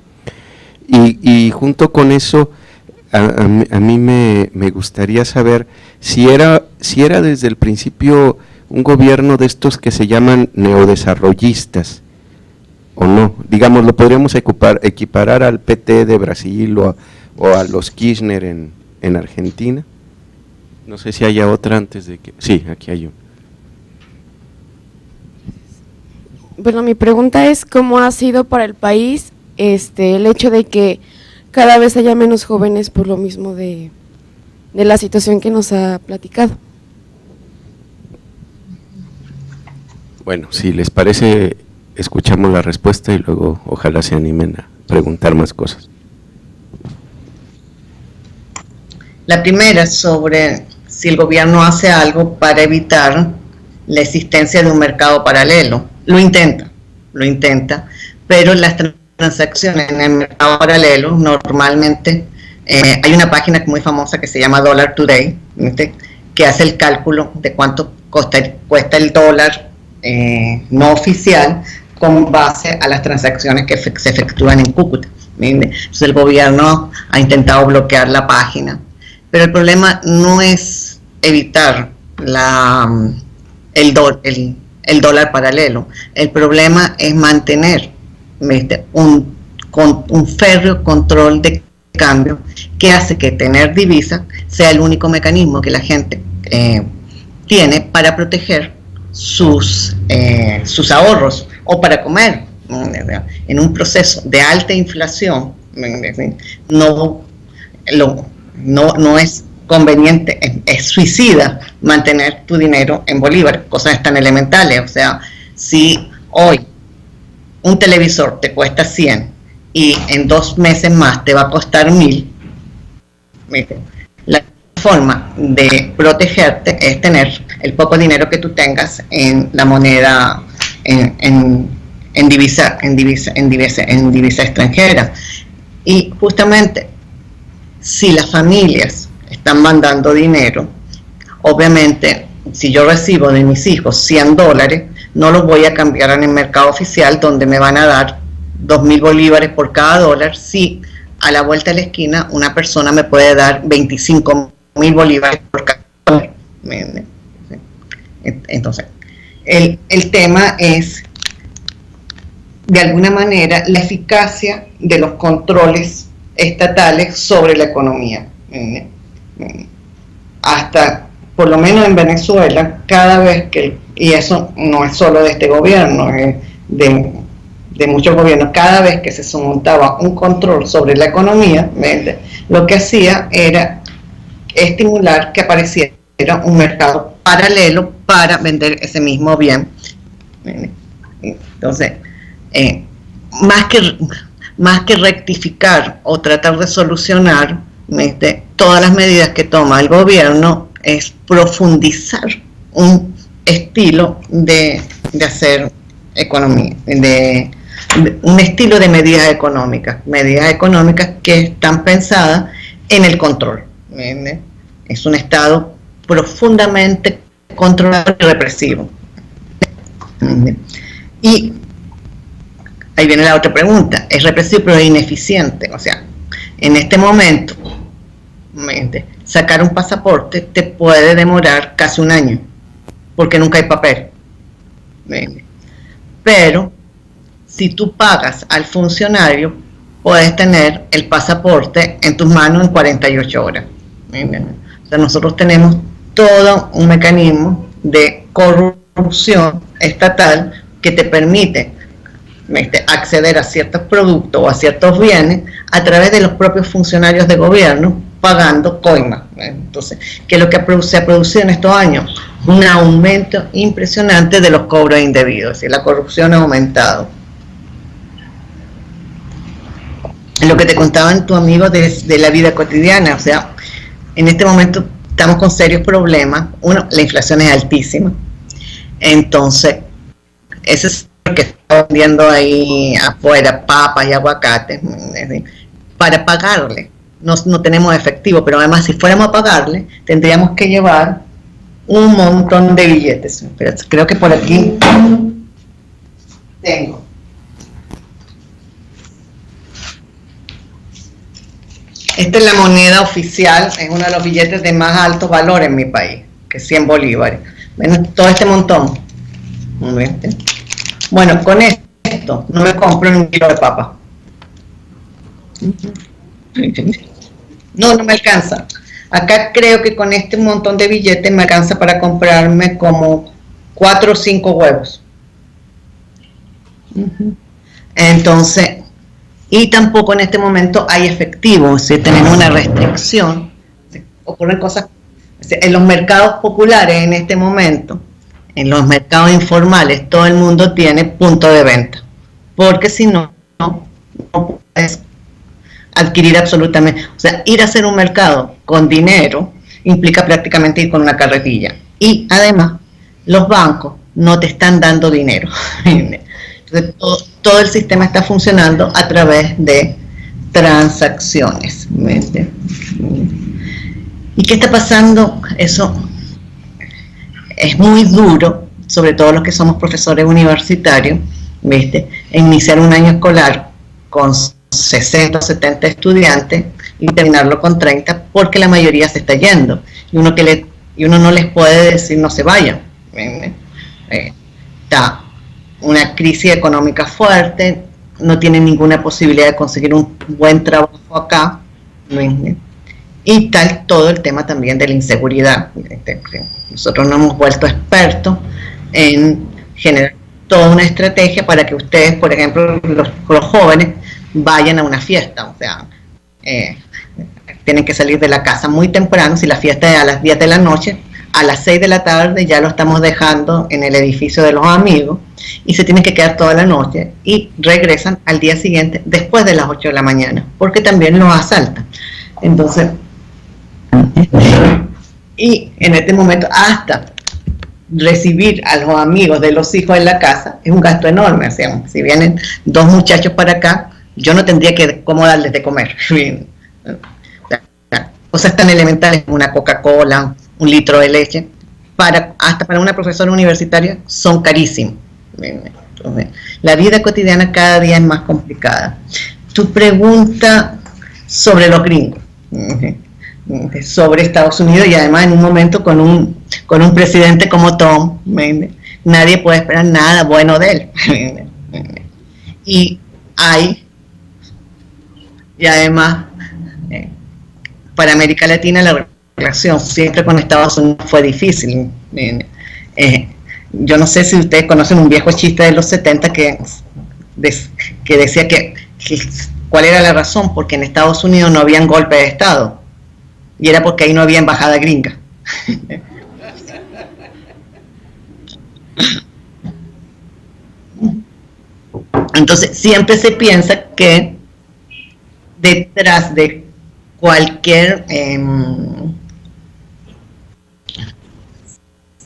Y junto con eso a mí me gustaría saber si era desde el principio un gobierno de estos que se llaman neodesarrollistas o no. Digamos, lo podríamos equiparar al PT de Brasil o a los Kirchner en Argentina. No sé si haya otra antes de que... Sí, aquí hay uno.
Bueno, mi pregunta es cómo ha sido para el país el hecho de que cada vez haya menos jóvenes por lo mismo de la situación que nos ha platicado.
Bueno, si les parece, escuchamos la respuesta y luego ojalá se animen a preguntar más cosas.
La primera sobre si el gobierno hace algo para evitar la existencia de un mercado paralelo. Lo intenta, pero las transacciones en el mercado paralelo normalmente, hay una página muy famosa que se llama Dollar Today, ¿viste?, que hace el cálculo de cuánto cuesta el dólar no oficial con base a las transacciones que se efectúan en Cúcuta. Entonces el gobierno ha intentado bloquear la página, pero el problema no es evitar el dólar paralelo. El problema es mantener, ¿viste?, un férreo control de cambio que hace que tener divisa sea el único mecanismo que la gente tiene para proteger sus ahorros o para comer. En un proceso de alta inflación no es conveniente, es suicida mantener tu dinero en bolívar, cosas tan elementales. O sea, si hoy un televisor te cuesta 100 y en 2 meses más te va a costar 1000, la forma de protegerte es tener el poco dinero que tú tengas en la moneda, en divisa extranjera. Y justamente, si las familias están mandando dinero, obviamente, si yo recibo de mis hijos $100, no los voy a cambiar en el mercado oficial, donde me van a dar 2.000 bolívares por cada dólar, si a la vuelta de la esquina una persona me puede dar 25.000 bolívares por cada dólar. Entonces, el tema es, de alguna manera, la eficacia de los controles estatales sobre la economía. Hasta, por lo menos en Venezuela, cada vez que, y eso no es solo de este gobierno, de muchos gobiernos, cada vez que se montaba un control sobre la economía, lo que hacía era estimular que apareciera un mercado paralelo para vender ese mismo bien. Entonces, más que rectificar o tratar de solucionar todas las medidas que toma el gobierno, es profundizar un estilo de hacer economía, un estilo de medidas económicas que están pensadas en el control. Es un Estado profundamente controlador y represivo. Y ahí viene la otra pregunta: es represivo pero ineficiente. O sea, en este momento, sacar un pasaporte te puede demorar casi un año, porque nunca hay papel. Pero si tú pagas al funcionario, puedes tener el pasaporte en tus manos en 48 horas. O sea, nosotros tenemos todo un mecanismo de corrupción estatal que te permite acceder a ciertos productos o a ciertos bienes a través de los propios funcionarios de gobierno, pagando coimas. Entonces, ¿qué es lo que se ha producido en estos años? Un aumento impresionante de los cobros indebidos, es decir, la corrupción ha aumentado. Lo que te contaban tu amigo de la vida cotidiana, o sea, en este momento estamos con serios problemas. Uno, la inflación es altísima, entonces ese es lo que está vendiendo ahí afuera, papas y aguacates, para pagarle. No tenemos efectivo, pero además si fuéramos a pagarle, tendríamos que llevar un montón de billetes. Pero creo que por aquí tengo. Esta es la moneda oficial, es uno de los billetes de más alto valor en mi país, que es 100 bolívares. Ven todo este montón. Bueno, con esto no me compro ni un kilo de papa. No me alcanza. Acá creo que con este montón de billetes me alcanza para comprarme como 4 o 5 huevos. Entonces, y tampoco en este momento hay efectivo, si tenemos una restricción, ocurren cosas en los mercados populares en este momento, en los mercados informales, todo el mundo tiene punto de venta, porque si no puedes adquirir absolutamente, o sea, ir a hacer un mercado con dinero implica prácticamente ir con una carretilla. Y además, los bancos no te están dando dinero. Entonces, todo el sistema está funcionando a través de transacciones. ¿Y qué está pasando? Eso es muy duro, sobre todo los que somos profesores universitarios, iniciar un año escolar con 60 o 70 estudiantes y terminarlo con 30, porque la mayoría se está yendo. Y uno no les puede decir no se vayan. Está una crisis económica fuerte, no tienen ninguna posibilidad de conseguir un buen trabajo acá, y tal todo el tema también de la inseguridad. Nosotros nos hemos vuelto expertos en generar toda una estrategia para que ustedes, por ejemplo, los jóvenes, vayan a una fiesta. O sea, tienen que salir de la casa muy temprano. Si la fiesta es a las 10 de la noche, a las 6 de la tarde ya lo estamos dejando en el edificio de los amigos, y se tienen que quedar toda la noche y regresan al día siguiente después de las 8 de la mañana, porque también los asaltan. Entonces, y en este momento hasta recibir a los amigos de los hijos en la casa es un gasto enorme. O sea, si vienen 2 muchachos para acá, yo no tendría cómo darles de comer. Cosas tan elementales como una Coca-Cola, 1 litro de leche, hasta para una profesora universitaria son carísimos. Entonces, la vida cotidiana cada día es más complicada. Tu pregunta sobre los gringos, sobre Estados Unidos, y además en un momento con un presidente como Trump, nadie puede esperar nada bueno de él. Y además, para América Latina la relación siempre con Estados Unidos fue difícil. Yo no sé si ustedes conocen un viejo chiste de los 70 que decía que cuál era la razón, porque en Estados Unidos no habían golpes de Estado, y era porque ahí no había embajada gringa. Entonces siempre se piensa que detrás de cualquier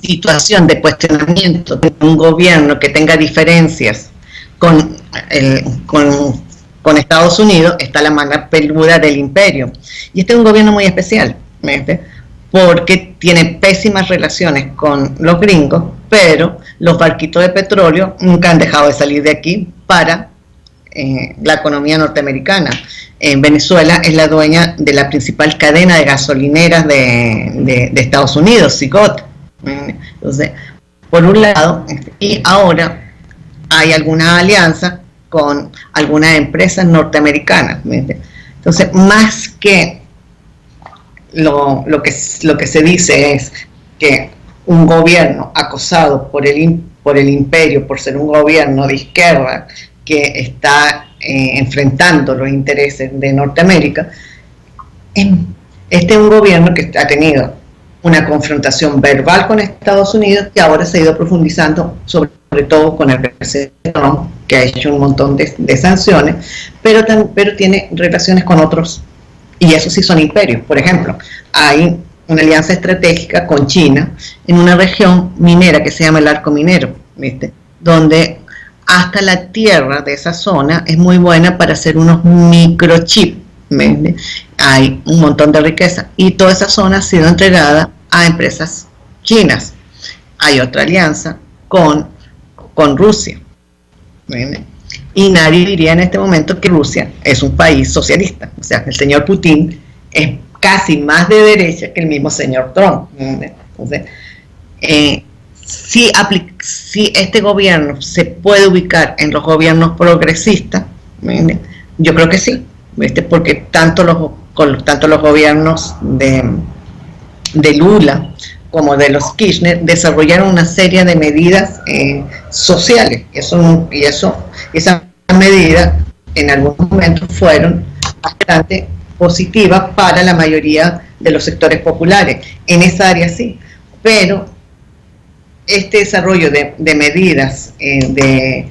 situación de cuestionamiento de un gobierno que tenga diferencias con Estados Unidos, está la mano peluda del imperio. Y este es un gobierno muy especial, porque tiene pésimas relaciones con los gringos, pero los barquitos de petróleo nunca han dejado de salir de aquí para la economía norteamericana. Venezuela es la dueña de la principal cadena de gasolineras de Estados Unidos, Sigot. Entonces, por un lado, y ahora hay alguna alianza con algunas empresas norteamericanas. Entonces, más que lo que se dice es que un gobierno acosado por el imperio, por ser un gobierno de izquierda que está enfrentando los intereses de Norteamérica, este es un gobierno que ha tenido una confrontación verbal con Estados Unidos, que ahora se ha ido profundizando, sobre todo con el presidente Trump, que ha hecho un montón de sanciones, pero tiene relaciones con otros, y esos sí son imperios. Por ejemplo, hay una alianza estratégica con China en una región minera que se llama el Arco Minero, donde hasta la tierra de esa zona es muy buena para hacer unos microchips. Hay un montón de riqueza, y toda esa zona ha sido entregada a empresas chinas. Hay otra alianza con Rusia, y nadie diría en este momento que Rusia es un país socialista. O sea, el señor Putin es casi más de derecha que el mismo señor Trump. Entonces, si este gobierno se puede ubicar en los gobiernos progresistas, yo creo que sí, porque tanto los gobiernos de Lula como de los Kirchner desarrollaron una serie de medidas sociales, y esas medidas en algún momento fueron bastante positivas para la mayoría de los sectores populares. En esa área sí, pero este desarrollo de medidas de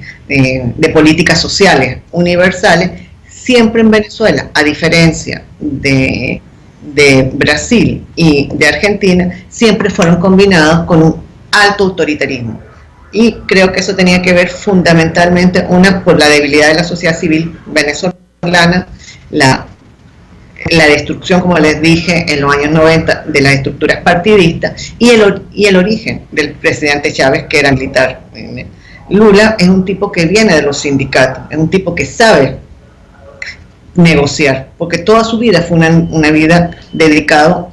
políticas sociales universales, siempre en Venezuela, a diferencia de de Brasil y de Argentina siempre fueron combinados con un alto autoritarismo. Y creo que eso tenía que ver fundamentalmente, una, por la debilidad de la sociedad civil venezolana, la destrucción, como les dije, en los años 90 de las estructuras partidistas y el origen del presidente Chávez, que era militar. Lula es un tipo que viene de los sindicatos, es un tipo que sabe negociar, porque toda su vida fue una vida dedicada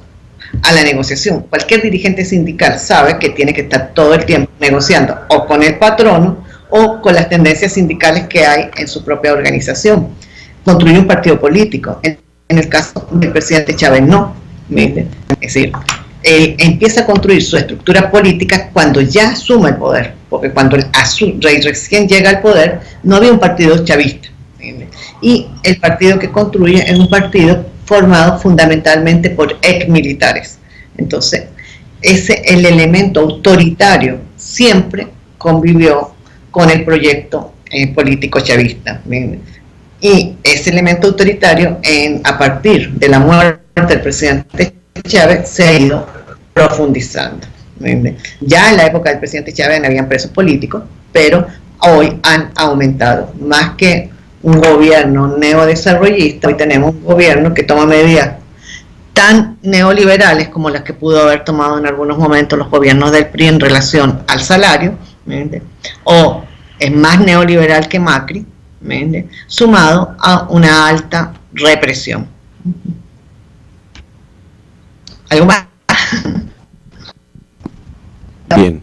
a la negociación. Cualquier dirigente sindical sabe que tiene que estar todo el tiempo negociando o con el patrono o con las tendencias sindicales que hay en su propia organización. Construir un partido político. En el caso del presidente Chávez no. Es decir, él empieza a construir su estructura política cuando ya asume el poder, porque cuando recién llega al poder no había un partido chavista. Y el partido que construye es un partido formado fundamentalmente por ex militares. Entonces, el elemento autoritario siempre convivió con el proyecto político chavista. Y ese elemento autoritario, a partir de la muerte del presidente Chávez, se ha ido profundizando. Ya en la época del presidente Chávez no habían presos políticos, pero hoy han aumentado. Más que un gobierno neodesarrollista, hoy tenemos un gobierno que toma medidas tan neoliberales como las que pudo haber tomado en algunos momentos los gobiernos del PRI en relación al salario, o es más neoliberal que Macri, sumado a una alta represión. ¿Algo más?
Bien.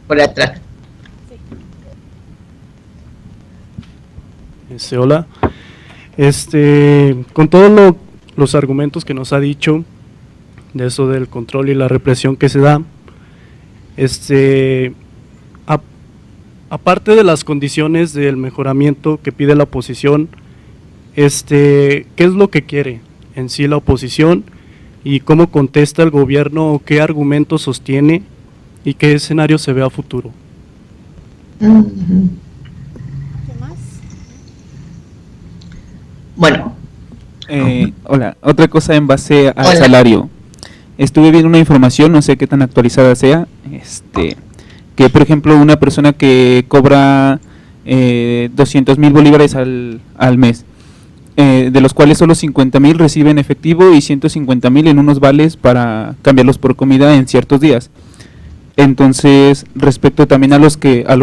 Por atrás.
Hola. Con todos los argumentos que nos ha dicho de eso del control y la represión que se da, aparte de las condiciones del mejoramiento que pide la oposición, ¿qué es lo que quiere en sí la oposición y cómo contesta el gobierno, qué argumentos sostiene y qué escenario se ve a futuro?
Bueno.
Hola, otra cosa en base al salario. Estuve viendo una información, no sé qué tan actualizada sea, que por ejemplo una persona que cobra 200,000 bolívares al mes, de los cuales solo 50,000 recibe en efectivo y 150,000 en unos vales para cambiarlos por comida en ciertos días. Entonces, respecto también a los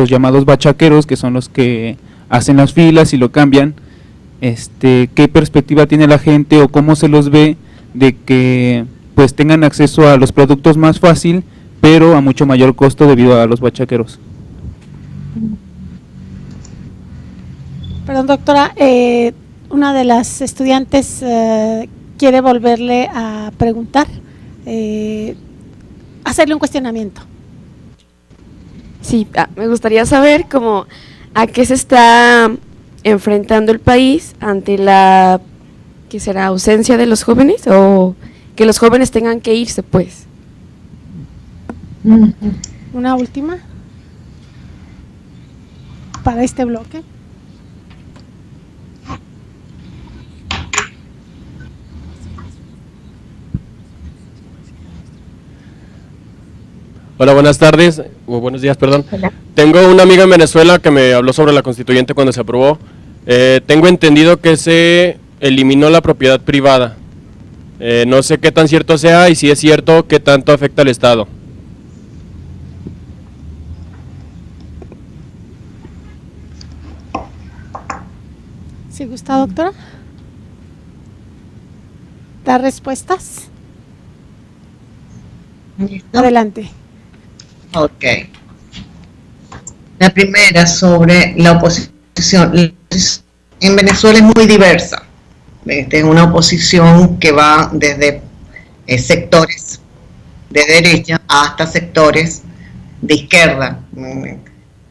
llamados bachaqueros, que son los que hacen las filas y lo cambian, ¿qué perspectiva tiene la gente o cómo se los ve de que pues tengan acceso a los productos más fácil, pero a mucho mayor costo debido a los bachaqueros?
Perdón, doctora, una de las estudiantes quiere volverle a preguntar, hacerle un cuestionamiento.
Sí, me gustaría saber cómo a qué se está enfrentando el país ante la, ¿qué será?, ausencia de los jóvenes o que los jóvenes tengan que irse, pues.
Una última para este bloque.
Hola, buenas tardes, o buenos días, perdón.
Hola.
Tengo una amiga en Venezuela que me habló sobre la constituyente cuando se aprobó. Tengo entendido que se eliminó la propiedad privada. No sé qué tan cierto sea y si es cierto, qué tanto afecta al Estado.
¿Sí gusta, doctora? ¿Dar respuestas?
¿Listo?
Adelante.
Ok. La primera sobre la oposición. En Venezuela es muy diversa. Es una oposición que va desde sectores de derecha hasta sectores de izquierda.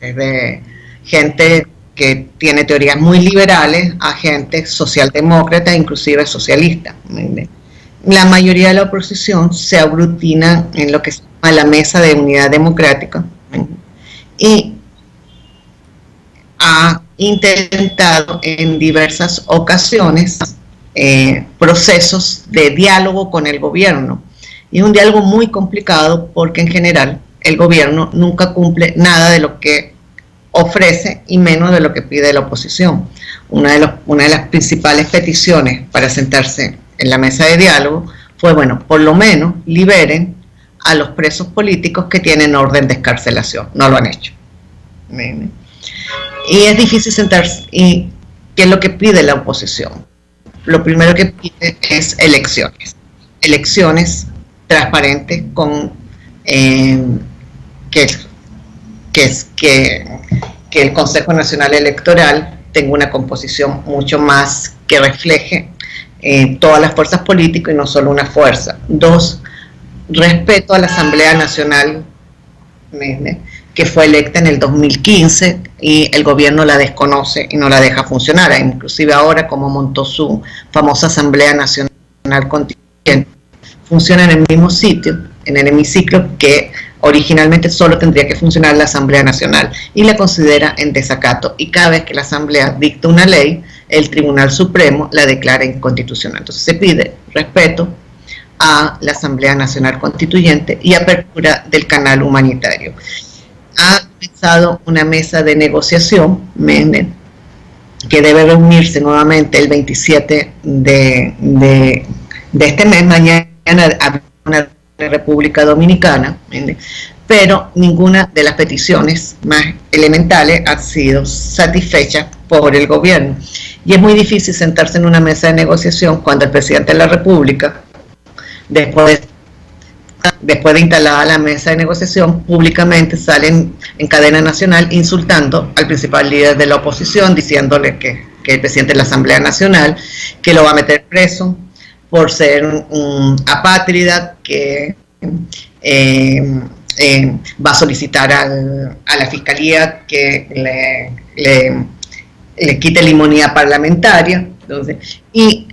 Desde gente que tiene teorías muy liberales a gente socialdemócrata, inclusive socialista. La mayoría de la oposición se aglutina en lo que se llama la Mesa de Unidad Democrática y ha intentado en diversas ocasiones procesos de diálogo con el gobierno. Y es un diálogo muy complicado porque en general el gobierno nunca cumple nada de lo que ofrece y menos de lo que pide la oposición. Una de las principales peticiones para sentarse en la mesa de diálogo fue, bueno, por lo menos liberen a los presos políticos que tienen orden de excarcelación. No lo han hecho. Y es difícil sentarse. ¿Y qué es lo que pide la oposición? Lo primero que pide es elecciones. Elecciones transparentes con que el Consejo Nacional Electoral tenga una composición mucho más que refleje todas las fuerzas políticas y no solo una fuerza. 2, respeto a la Asamblea Nacional que fue electa en el 2015 y el gobierno la desconoce y no la deja funcionar. Inclusive ahora, como montó su famosa Asamblea Nacional Constituyente, funciona en el mismo sitio, en el hemiciclo que originalmente solo tendría que funcionar la Asamblea Nacional, y la considera en desacato, y cada vez que la Asamblea dicta una ley, el Tribunal Supremo la declara inconstitucional. Entonces se pide respeto a la Asamblea Nacional Constituyente y apertura del canal humanitario. Ha comenzado una mesa de negociación, que debe reunirse nuevamente el 27 de este mes. Mañana habrá una República Dominicana, pero ninguna de las peticiones más elementales ha sido satisfecha por el gobierno. Y es muy difícil sentarse en una mesa de negociación cuando el presidente de la República, después de instalada la mesa de negociación, públicamente salen en cadena nacional insultando al principal líder de la oposición, diciéndole que el presidente de la Asamblea Nacional, que lo va a meter preso por ser un apátrida, que va a solicitar a la Fiscalía que le quite la inmunidad parlamentaria. Entonces, y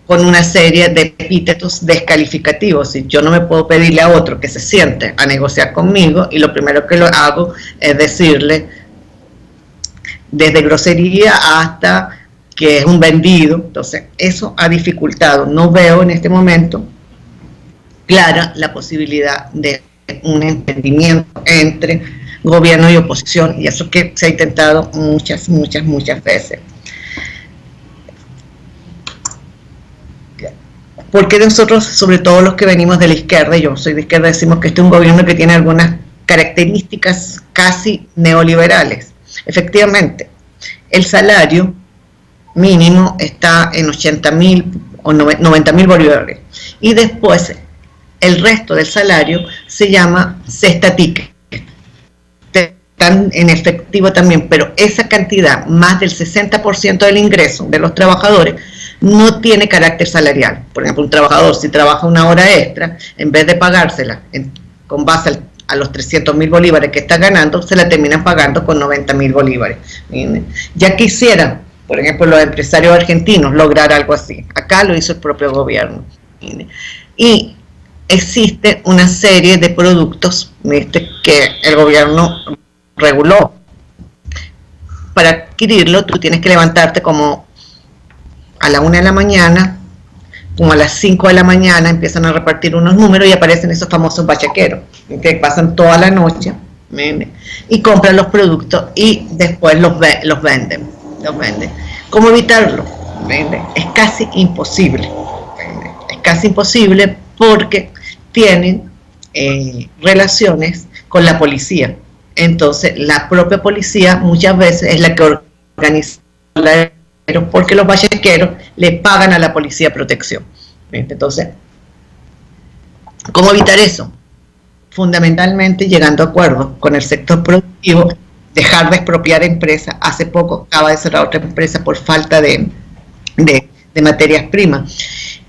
con una serie de epítetos descalificativos. Si yo no me puedo pedirle a otro que se siente a negociar conmigo, y lo primero que lo hago es decirle, desde grosería hasta que es un vendido. Entonces, eso ha dificultado. No veo en este momento clara la posibilidad de un entendimiento entre gobierno y oposición, y eso que se ha intentado muchas veces. Porque nosotros, sobre todo los que venimos de la izquierda, y yo soy de izquierda, decimos que este es un gobierno que tiene algunas características casi neoliberales. Efectivamente, el salario mínimo está en 80.000 o 90.000 bolívares, y después el resto del salario se llama cesta ticket, están en efectivo también, pero esa cantidad, más del 60% del ingreso de los trabajadores, no tiene carácter salarial. Por ejemplo, un trabajador, si trabaja una hora extra, en vez de pagársela con base a los 300.000 bolívares que está ganando, se la terminan pagando con 90.000 bolívares. Ya quisieran, por ejemplo, los empresarios argentinos lograr algo así. Acá lo hizo el propio gobierno. Y existe una serie de productos que el gobierno reguló. Para adquirirlo, tú tienes que levantarte como a la 1 de la mañana, como a las 5 de la mañana empiezan a repartir unos números y aparecen esos famosos bachaqueros, que pasan toda la noche y compran los productos y después los venden. ¿Cómo evitarlo? Es casi imposible. Es casi imposible porque tienen relaciones con la policía. Entonces, la propia policía muchas veces es la que organiza porque los bachaqueros le pagan a la policía protección. Entonces, ¿cómo evitar eso? Fundamentalmente llegando a acuerdos con el sector productivo, dejar de expropiar empresas. Hace poco acaba de cerrar otra empresa por falta de materias primas.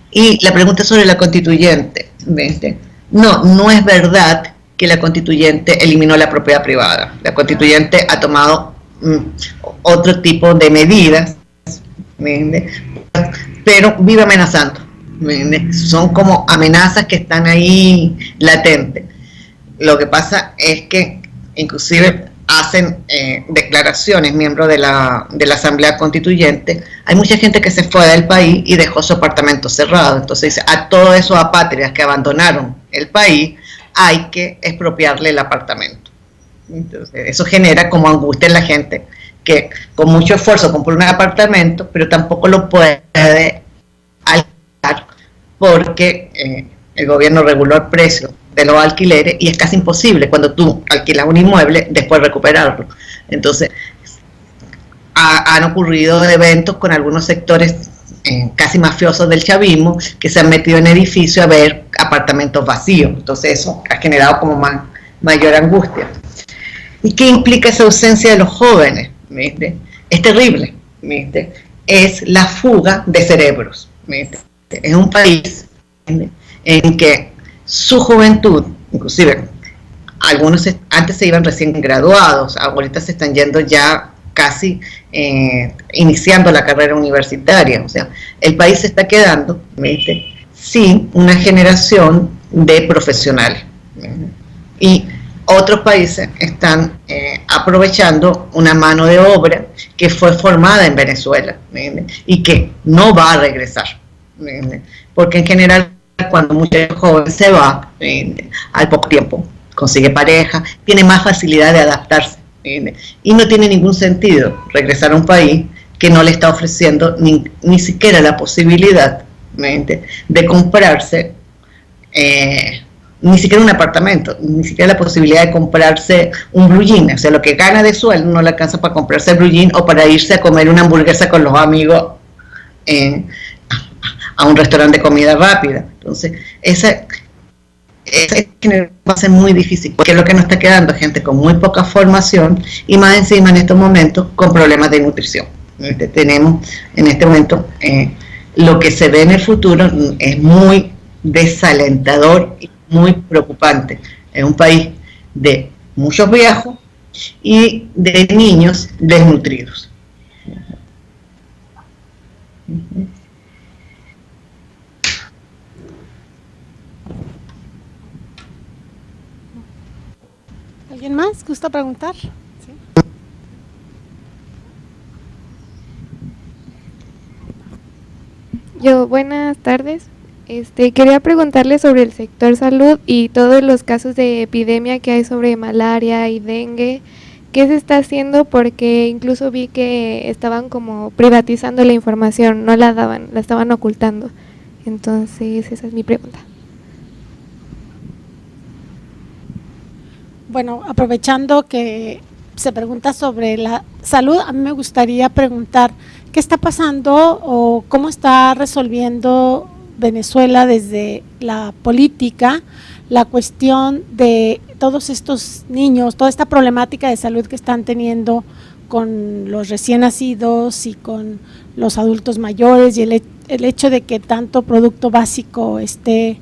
Y la pregunta sobre la constituyente, no es verdad que la constituyente eliminó la propiedad privada. La constituyente ha tomado otro tipo de medidas, pero vive amenazando. Son como amenazas que están ahí latentes. Lo que pasa es que inclusive hacen declaraciones, miembros de la Asamblea Constituyente, hay mucha gente que se fue del país y dejó su apartamento cerrado. Entonces dice, a todos esos apátridas que abandonaron el país, hay que expropiarle el apartamento. Entonces, eso genera como angustia en la gente, que con mucho esfuerzo compró un apartamento, pero tampoco lo puede alquilar porque el gobierno reguló el precio de los alquileres y es casi imposible cuando tú alquilas un inmueble después recuperarlo. Entonces, han ocurrido eventos con algunos sectores casi mafiosos del chavismo que se han metido en edificios a ver apartamentos vacíos. Entonces eso ha generado como mayor angustia. ¿Y qué implica esa ausencia de los jóvenes? ¿Viste? Es terrible, ¿viste? Es la fuga de cerebros, ¿viste? Es un país en que su juventud, inclusive algunos antes se iban recién graduados, ahorita se están yendo ya casi iniciando la carrera universitaria. O sea, el país se está quedando, ¿viste?, sin una generación de profesionales, ¿viste? Y otros países están aprovechando una mano de obra que fue formada en Venezuela, ¿viste?, y que no va a regresar, ¿viste?, porque en general cuando mucho joven se va, al poco tiempo consigue pareja, tiene más facilidad de adaptarse, y no tiene ningún sentido regresar a un país que no le está ofreciendo ni siquiera la posibilidad de comprarse ni siquiera un apartamento, ni siquiera la posibilidad de comprarse un blue jean. O sea, lo que gana de sueldo no le alcanza para comprarse el blue jean o para irse a comer una hamburguesa con los amigos a un restaurante de comida rápida. Entonces, esa va a ser muy difícil, porque es lo que nos está quedando, gente con muy poca formación y más encima en estos momentos con problemas de nutrición. Tenemos en este momento lo que se ve en el futuro es muy desalentador y muy preocupante. Es un país de muchos viejos y de niños desnutridos.
¿Alguien más gusta preguntar? ¿Sí?
Yo, buenas tardes. Quería preguntarle sobre el sector salud y todos los casos de epidemia que hay sobre malaria y dengue. ¿Qué se está haciendo? Porque incluso vi que estaban como privatizando la información, no la daban, la estaban ocultando. Entonces, esa es mi pregunta.
Bueno, aprovechando que se pregunta sobre la salud, a mí me gustaría preguntar qué está pasando o cómo está resolviendo Venezuela desde la política la cuestión de todos estos niños, toda esta problemática de salud que están teniendo con los recién nacidos y con los adultos mayores y el hecho de que tanto producto básico esté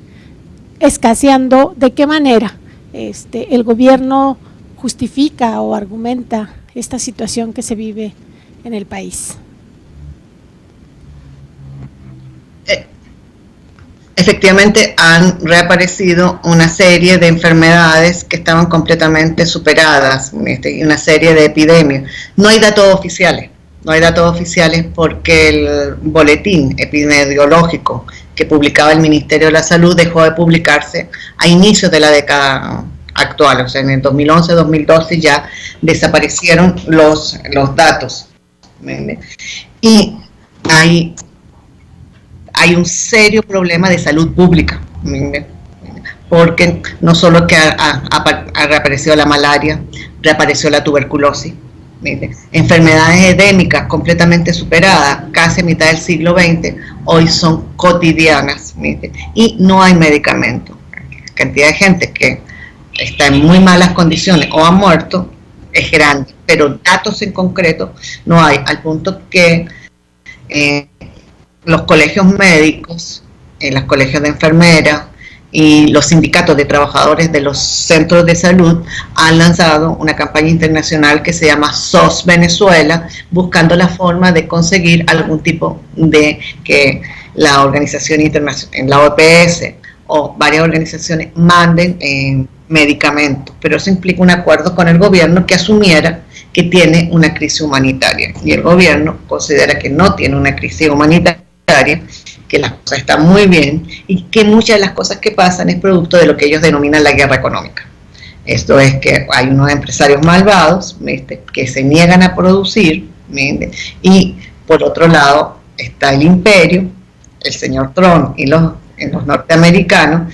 escaseando. ¿De qué manera el gobierno justifica o argumenta esta situación que se vive en el país?
Efectivamente han reaparecido una serie de enfermedades que estaban completamente superadas, y una serie de epidemias. No hay datos oficiales, porque el boletín epidemiológico que publicaba el Ministerio de la Salud dejó de publicarse a inicios de la década actual. O sea, en el 2011-2012 ya desaparecieron los datos. Y hay un serio problema de salud pública, porque no solo que ha reaparecido la malaria, reapareció la tuberculosis, enfermedades endémicas completamente superadas, casi a mitad del siglo XX, hoy son cotidianas, y no hay medicamentos. La cantidad de gente que está en muy malas condiciones o ha muerto es grande, pero datos en concreto no hay, al punto que los colegios médicos, los colegios de enfermeras y los sindicatos de trabajadores de los centros de salud han lanzado una campaña internacional que se llama SOS Venezuela, buscando la forma de conseguir algún tipo de que la organización internacional, la OPS o varias organizaciones manden medicamentos, pero eso implica un acuerdo con el gobierno que asumiera que tiene una crisis humanitaria, y el gobierno considera que no tiene una crisis humanitaria, que las cosas están muy bien y que muchas de las cosas que pasan es producto de lo que ellos denominan la guerra económica. Esto es que hay unos empresarios malvados, ¿viste?, que se niegan a producir, ¿viste?, y por otro lado está el imperio, el señor Trump y los norteamericanos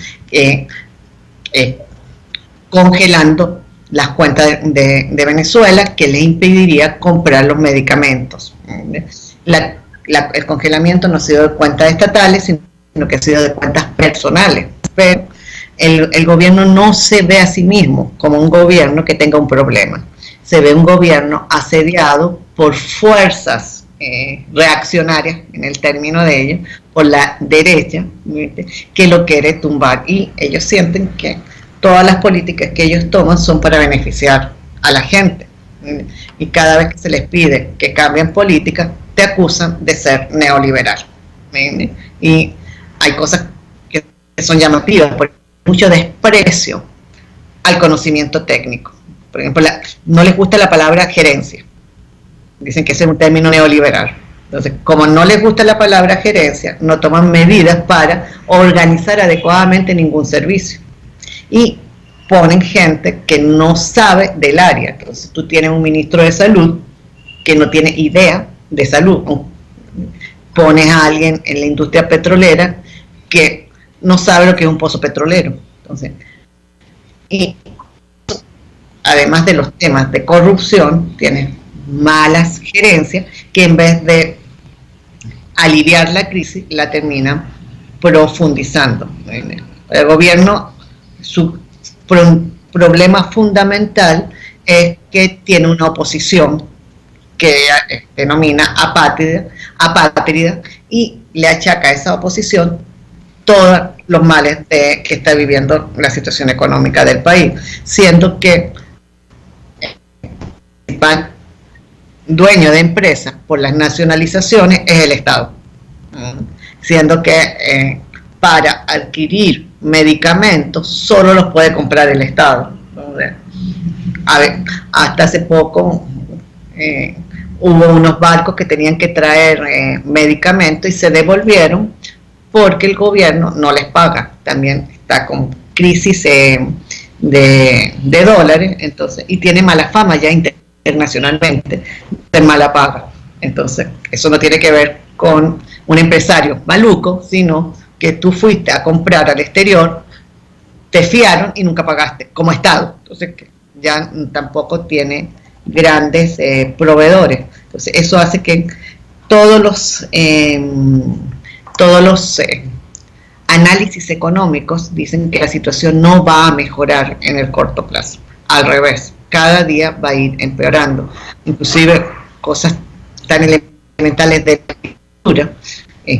congelando las cuentas de Venezuela, que les impediría comprar los medicamentos. El congelamiento no ha sido de cuentas estatales, sino que ha sido de cuentas personales. Pero el gobierno no se ve a sí mismo como un gobierno que tenga un problema. Se ve un gobierno asediado por fuerzas reaccionarias, en el término de ellos, por la derecha, ¿viste?, que lo quiere tumbar, y ellos sienten que todas las políticas que ellos toman son para beneficiar a la gente, y cada vez que se les pide que cambien políticas, te acusan de ser neoliberal, ¿viste?, y hay cosas que son llamativas, por mucho desprecio al conocimiento técnico. Por ejemplo, no les gusta la palabra gerencia, dicen que ese es un término neoliberal. Entonces, como no les gusta la palabra gerencia, no toman medidas para organizar adecuadamente ningún servicio. Y ponen gente que no sabe del área. Entonces, tú tienes un ministro de salud que no tiene idea de salud. Pones a alguien en la industria petrolera que no sabe lo que es un pozo petrolero. Entonces, y además de los temas de corrupción, tienes malas gerencias que en vez de aliviar la crisis, la terminan profundizando. El gobierno, su problema fundamental es que tiene una oposición que denomina apátrida, y le achaca a esa oposición todos los males que está viviendo la situación económica del país, siendo que el dueño de empresas por las nacionalizaciones es el Estado, siendo que para adquirir medicamentos solo los puede comprar el Estado. A ver, hasta hace poco hubo unos barcos que tenían que traer medicamentos y se devolvieron porque el gobierno no les paga. También está con crisis de dólares, entonces, y tiene mala fama ya internacionalmente de mala paga. Entonces, eso no tiene que ver con un empresario maluco, sino que tú fuiste a comprar al exterior, te fiaron y nunca pagaste como Estado. Entonces, ya tampoco tiene grandes proveedores. Entonces, eso hace que todos los análisis económicos dicen que la situación no va a mejorar en el corto plazo. Al revés, cada día va a ir empeorando. Inclusive cosas tan elementales de la agricultura,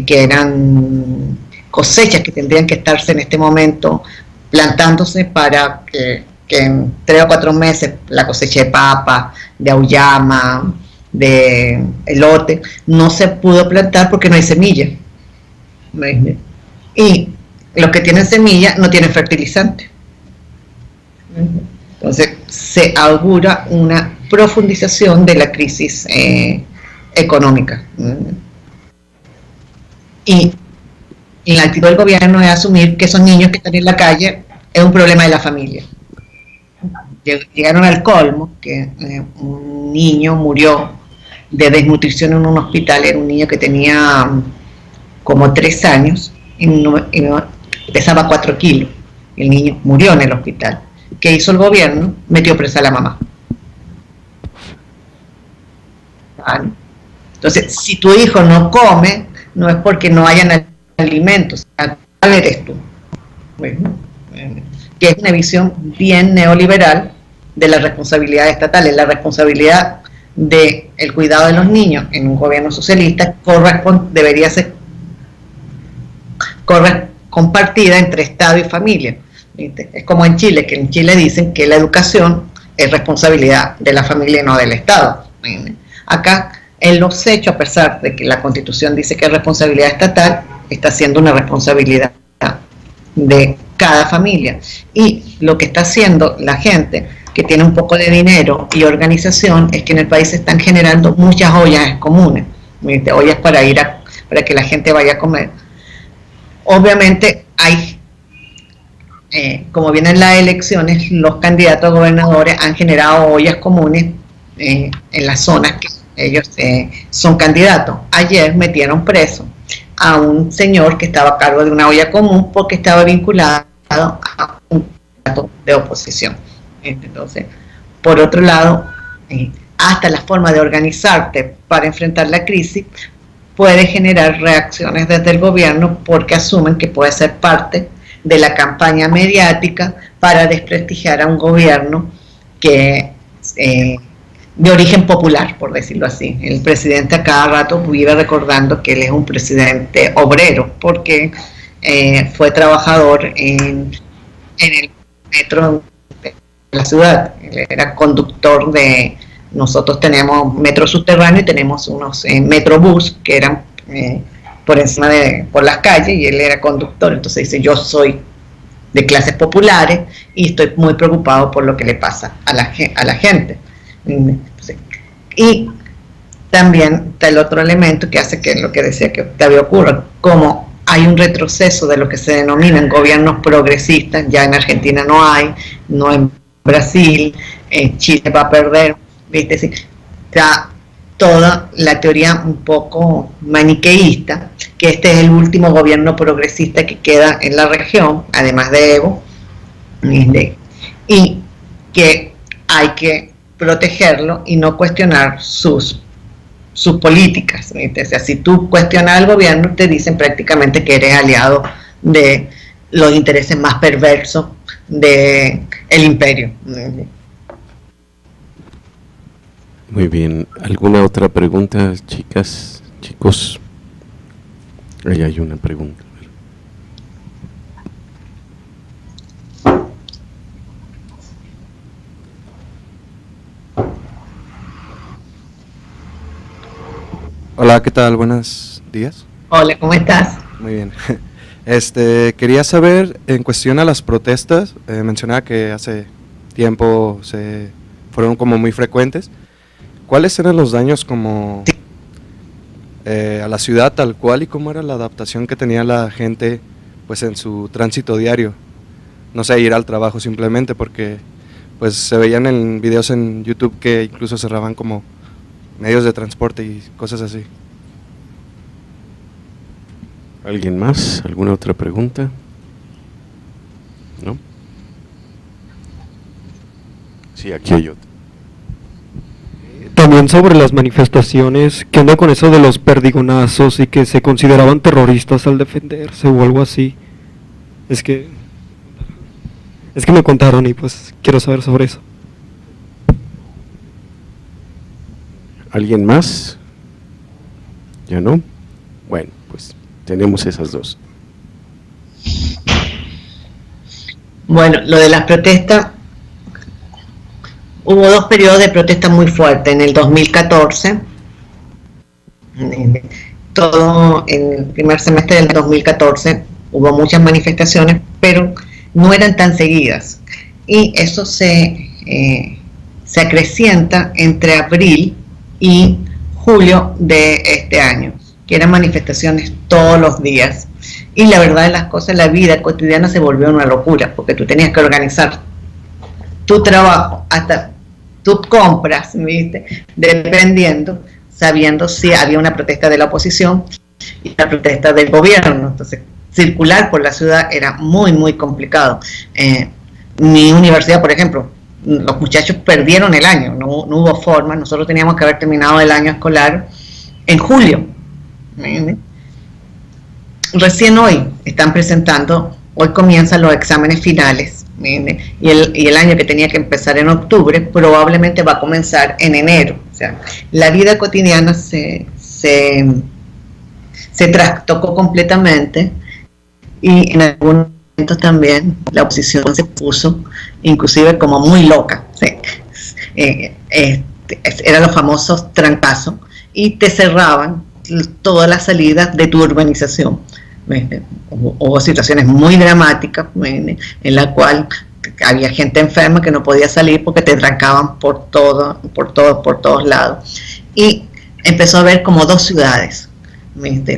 que eran cosechas que tendrían que estarse en este momento plantándose para que en 3 o 4 meses la cosecha de papa, de auyama, de elote, no se pudo plantar porque no hay semilla. Y los que tienen semilla no tienen fertilizante. Entonces se augura una profundización de la crisis económica. Y la actitud del gobierno es asumir que esos niños que están en la calle es un problema de la familia. Llegaron al colmo que un niño murió de desnutrición en un hospital. Era un niño que tenía como 3 años y pesaba 4 kilos. El niño murió en el hospital. ¿Qué hizo el gobierno? Metió presa a la mamá. ¿Vale? Entonces, si tu hijo no come, no es porque no hayan alimentos, eres tú. Bueno, que es una visión bien neoliberal de la responsabilidad estatal. La responsabilidad del cuidado de los niños en un gobierno socialista debería ser compartida entre Estado y familia. ¿Viste? Es como en Chile, que en Chile dicen que la educación es responsabilidad de la familia y no del Estado. ¿Viste? Acá, en los hechos, a pesar de que la Constitución dice que es responsabilidad estatal, está siendo una responsabilidad de cada familia. Y lo que está haciendo la gente que tiene un poco de dinero y organización es que en el país se están generando muchas ollas comunes, ollas para que la gente vaya a comer. Obviamente hay, como vienen las elecciones, los candidatos a gobernadores han generado ollas comunes en las zonas que ellos son candidatos. Ayer metieron preso a un señor que estaba a cargo de una olla común porque estaba vinculado a un candidato de oposición. Entonces, por otro lado, hasta la forma de organizarte para enfrentar la crisis puede generar reacciones desde el gobierno porque asumen que puede ser parte de la campaña mediática para desprestigiar a un gobierno que de origen popular, por decirlo así. El presidente a cada rato vive recordando que él es un presidente obrero porque fue trabajador en el metro de la ciudad. Él era conductor de... Nosotros tenemos metro subterráneo y tenemos unos metrobús que eran por encima por las calles, y él era conductor. Entonces dice, yo soy de clases populares y estoy muy preocupado por lo que le pasa a la gente. Entonces, y también está el otro elemento que hace que lo que decía que Octavio ocurra, como hay un retroceso de lo que se denominan gobiernos progresistas, ya en Argentina no en Brasil, Chile va a perder, ¿viste? Sí, está toda la teoría un poco maniqueísta, que este es el último gobierno progresista que queda en la región, además de Evo, y que hay que protegerlo y no cuestionar sus políticas, ¿viste? O sea, si tú cuestionas al gobierno, te dicen prácticamente que eres aliado de los intereses más perversos del imperio.
Muy bien. ¿Alguna otra pregunta, chicas, chicos? Ahí hay una pregunta.
Hola, ¿qué tal? Buenos días.
Hola, ¿cómo estás?
Muy bien. Quería saber, en cuestión a las protestas, mencionaba que hace tiempo fueron como muy frecuentes. ¿Cuáles eran los daños como a la ciudad tal cual y cómo era la adaptación que tenía la gente pues en su tránsito diario? No sé, ir al trabajo simplemente, porque pues se veían en videos en YouTube que incluso cerraban como medios de transporte y cosas así.
¿Alguien más? ¿Alguna otra pregunta? ¿No? Sí, aquí hay otra.
También sobre las manifestaciones, ¿qué onda con eso de los perdigonazos y que se consideraban terroristas al defenderse o algo así? Es que me contaron y pues quiero saber sobre eso.
¿Alguien más? ¿Ya no? Bueno, pues tenemos esas dos.
Bueno, lo de las protestas, hubo dos periodos de protesta muy fuertes. En el 2014, todo en el primer semestre del 2014 hubo muchas manifestaciones, pero no eran tan seguidas. Y eso se acrecienta entre abril y julio de este año, que eran manifestaciones todos los días. Y la verdad de las cosas, la vida cotidiana se volvió una locura, porque tú tenías que organizar tu trabajo, hasta tus compras, ¿viste? Dependiendo, sabiendo si había una protesta de la oposición y la protesta del gobierno. Entonces, circular por la ciudad era muy, muy complicado. Mi universidad, por ejemplo, los muchachos perdieron el año, no hubo forma. Nosotros teníamos que haber terminado el año escolar en julio. Recién hoy están presentando, hoy comienzan los exámenes finales, y el año que tenía que empezar en octubre probablemente va a comenzar en enero. O sea, la vida cotidiana se trastocó completamente, y en algunos momentos también la oposición se puso inclusive como muy loca. Eran los famosos trancazos, y te cerraban todas las salidas de tu urbanización. Hubo situaciones muy dramáticas en la cual había gente enferma que no podía salir porque te trancaban por todos lados. Y empezó a haber como dos ciudades,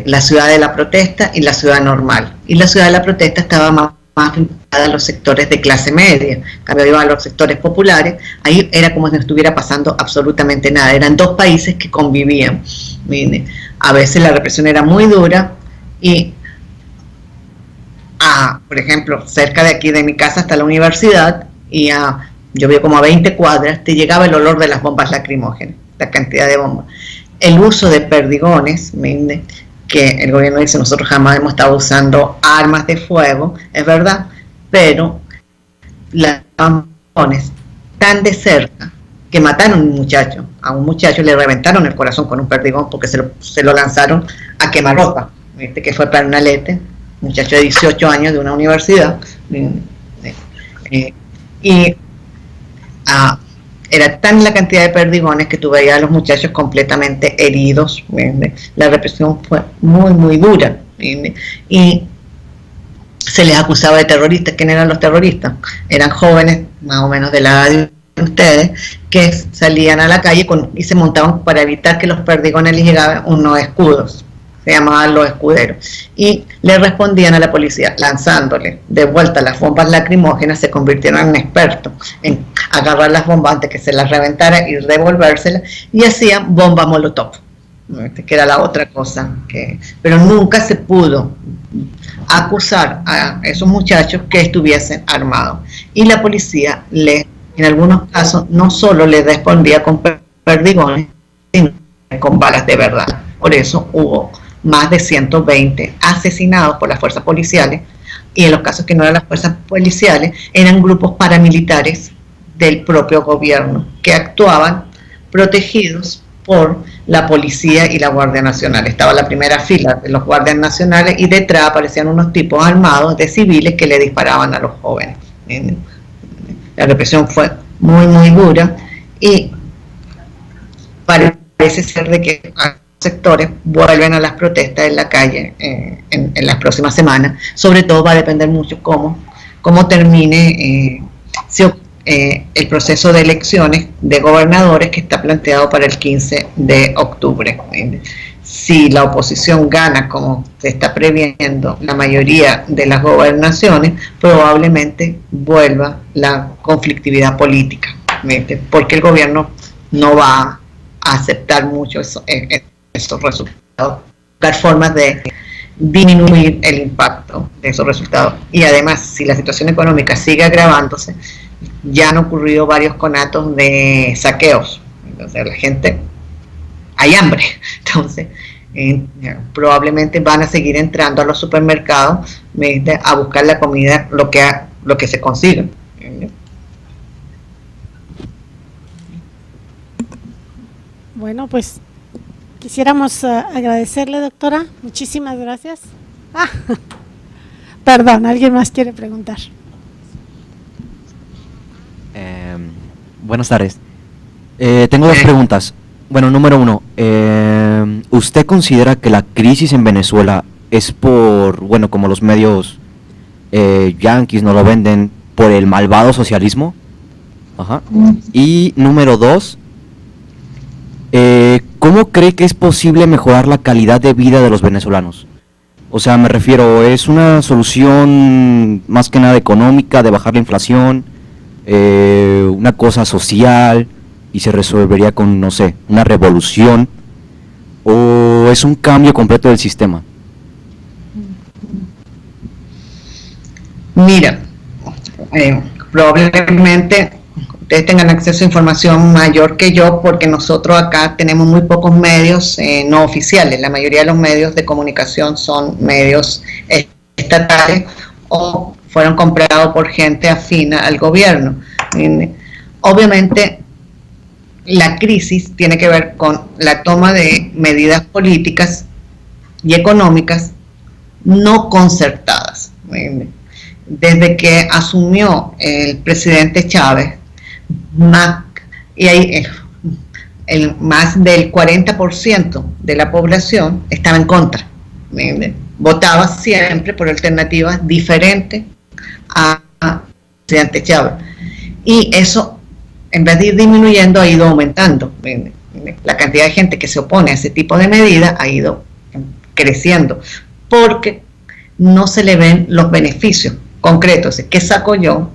la ciudad de la protesta y la ciudad normal. Y la ciudad de la protesta estaba más vinculada a los sectores de clase media. Cuando iba a los sectores populares, ahí era como si no estuviera pasando absolutamente nada. Eran dos países que convivían. A veces la represión era muy dura y, por ejemplo, cerca de aquí de mi casa hasta la universidad, y yo veo como a 20 cuadras, te llegaba el olor de las bombas lacrimógenas, la cantidad de bombas. El uso de perdigones, que el gobierno dice nosotros jamás hemos estado usando armas de fuego, es verdad, pero las perdigones tan de cerca que mataron a un muchacho le reventaron el corazón con un perdigón porque se lo lanzaron a quemarropa, que fue para una lete, un muchacho de 18 años de una universidad, era tan la cantidad de perdigones que tú veías a los muchachos completamente heridos. La represión fue muy, muy dura. Y se les acusaba de terroristas. ¿Quién eran los terroristas? Eran jóvenes, más o menos de la edad de ustedes, que salían a la calle y se montaban para evitar que los perdigones les llegaban unos escudos. Se llamaban los escuderos, y le respondían a la policía lanzándole de vuelta las bombas lacrimógenas. Se convirtieron en expertos en agarrar las bombas antes que se las reventara y devolvérselas, y hacían bombas molotov, que era la otra cosa, pero nunca se pudo acusar a esos muchachos que estuviesen armados, y la policía en algunos casos no solo le respondía con perdigones, sino con balas de verdad. Por eso hubo más de 120 asesinados por las fuerzas policiales, y en los casos que no eran las fuerzas policiales, eran grupos paramilitares del propio gobierno, que actuaban protegidos por la policía y la Guardia Nacional. Estaba la primera fila de los guardias nacionales, y detrás aparecían unos tipos armados de civiles que le disparaban a los jóvenes. La represión fue muy, muy dura, y parece ser de que sectores vuelven a las protestas en la calle en las próximas semanas. Sobre todo va a depender mucho cómo termine el proceso de elecciones de gobernadores que está planteado para el 15 de octubre. Si la oposición gana, como se está previendo, la mayoría de las gobernaciones, probablemente vuelva la conflictividad política, porque el gobierno no va a aceptar mucho esos resultados, buscar formas de disminuir el impacto de esos resultados. Y además, si la situación económica sigue agravándose, ya han ocurrido varios conatos de saqueos. Entonces, la gente, hay hambre. Entonces, probablemente van a seguir entrando a los supermercados a buscar la comida, lo que se consiga.
Bueno, pues quisiéramos agradecerle, doctora. Muchísimas gracias. Perdón, ¿alguien más quiere preguntar?
Buenas tardes. Tengo dos preguntas. Bueno, número uno, ¿usted considera que la crisis en Venezuela es por, bueno, como los medios yanquis nos lo venden, por el malvado socialismo? Ajá. Y número dos, ¿cómo cree que es posible mejorar la calidad de vida de los venezolanos? O sea, me refiero, ¿es una solución más que nada económica, de bajar la inflación, una cosa social y se resolvería con, no sé, una revolución, o es un cambio completo del sistema?
Mira, probablemente ustedes tengan acceso a información mayor que yo, porque nosotros acá tenemos muy pocos medios no oficiales. La mayoría de los medios de comunicación son medios estatales o fueron comprados por gente afina al gobierno. Obviamente, la crisis tiene que ver con la toma de medidas políticas y económicas no concertadas. Desde que asumió el presidente Chávez, más del 40% de la población estaba en contra votaba siempre por alternativas diferentes a presidente Chávez. Y eso, en vez de ir disminuyendo, ha ido aumentando. La cantidad de gente que se opone a ese tipo de medidas ha ido creciendo, porque no se le ven los beneficios concretos. ¿Qué saco yo?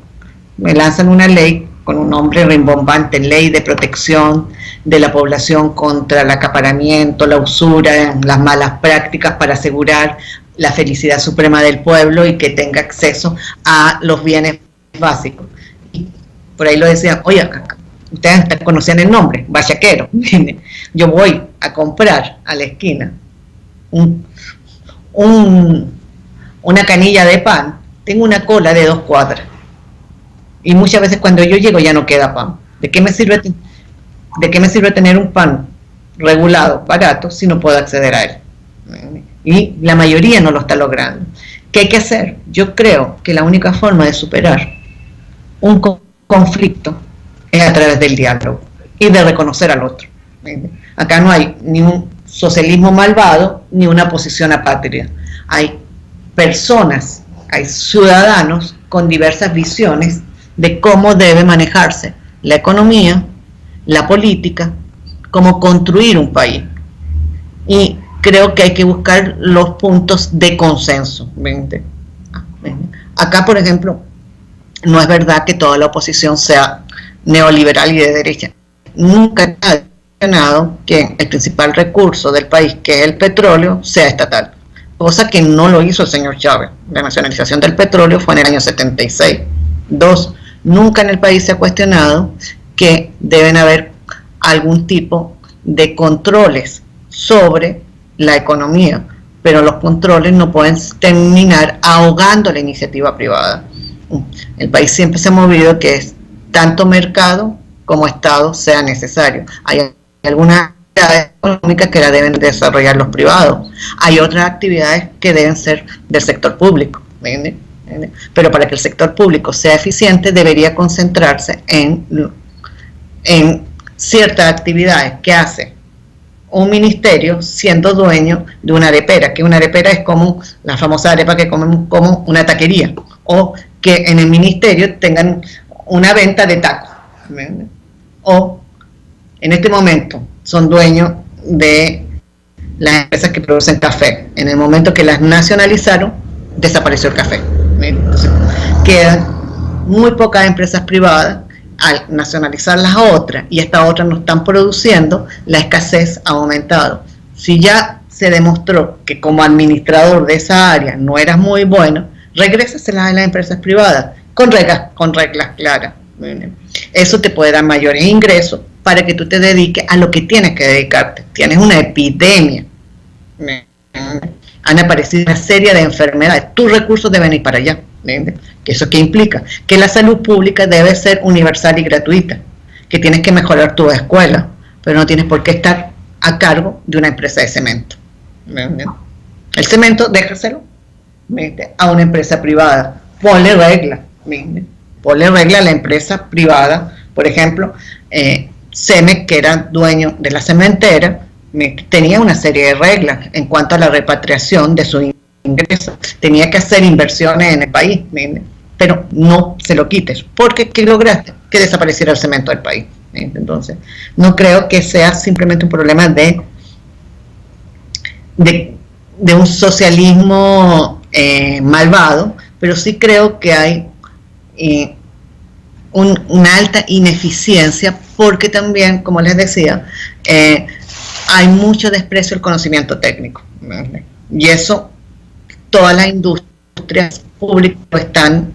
Me lanzan una ley con un nombre rimbombante, ley de protección de la población contra el acaparamiento, la usura, las malas prácticas para asegurar la felicidad suprema del pueblo y que tenga acceso a los bienes básicos. Y por ahí lo decían, oye, ustedes conocían el nombre, bachaquero. Yo voy a comprar a la esquina una canilla de pan, tengo una cola de 2 cuadras. Y muchas veces cuando yo llego ya no queda pan. ¿De qué me sirve tener un pan regulado, barato, si no puedo acceder a él? Y la mayoría no lo está logrando. ¿Qué hay que hacer? Yo creo que la única forma de superar un conflicto es a través del diálogo y de reconocer al otro. Acá no hay ni un socialismo malvado ni una posición apátrida. Hay personas, hay ciudadanos con diversas visiones de cómo debe manejarse la economía, la política, cómo construir un país. Y creo que hay que buscar los puntos de consenso. Acá, por ejemplo, no es verdad que toda la oposición sea neoliberal y de derecha. Nunca ha mencionado que el principal recurso del país, que es el petróleo, sea estatal, cosa que no lo hizo el señor Chávez. La nacionalización del petróleo fue en el año 76. 2, nunca en el país se ha cuestionado que deben haber algún tipo de controles sobre la economía, pero los controles no pueden terminar ahogando la iniciativa privada. El país siempre se ha movido que es tanto mercado como Estado sea necesario. Hay algunas actividades económicas que la deben desarrollar los privados, hay otras actividades que deben ser del sector público, pero para que el sector público sea eficiente debería concentrarse en ciertas actividades que hace un ministerio siendo dueño de una arepera, que una arepera es como la famosa arepa que comen como una taquería, o que en el ministerio tengan una venta de tacos, o en este momento son dueños de las empresas que producen café. En el momento que las nacionalizaron, desapareció el café. Entonces, quedan muy pocas empresas privadas. Al nacionalizar las otras y estas otras no están produciendo, la escasez ha aumentado. Si ya se demostró que como administrador de esa área no eras muy bueno, regrésaselas a las empresas privadas con reglas claras. Eso te puede dar mayores ingresos para que tú te dediques a lo que tienes que dedicarte. Tienes una epidemia, han aparecido una serie de enfermedades, tus recursos deben ir para allá. ¿Eso qué implica? Que la salud pública debe ser universal y gratuita, que tienes que mejorar tu escuela, pero no tienes por qué estar a cargo de una empresa de cemento. El cemento, déjaselo a una empresa privada, ponle regla a la empresa privada. Por ejemplo, Cemex, que era dueño de la cementera, tenía una serie de reglas en cuanto a la repatriación de su ingresos, tenía que hacer inversiones en el país, pero no se lo quites, porque ¿qué lograste? Que desapareciera el cemento del país. Entonces, no creo que sea simplemente un problema de un socialismo malvado, pero sí creo que hay una alta ineficiencia, porque también, como les decía, hay mucho desprecio al conocimiento técnico, y eso todas las industrias públicas están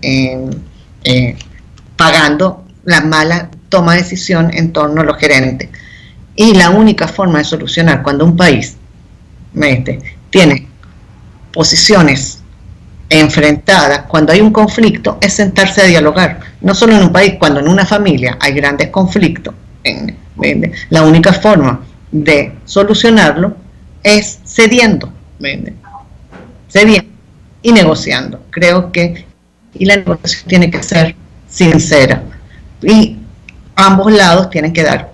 pagando la mala toma de decisión en torno a los gerentes. Y la única forma de solucionar cuando un país tiene posiciones enfrentadas, cuando hay un conflicto, es sentarse a dialogar. No solo en un país, cuando en una familia hay grandes conflictos, la única forma de solucionarlo es cediendo. Y negociando. Creo que la negociación tiene que ser sincera y ambos lados tienen que dar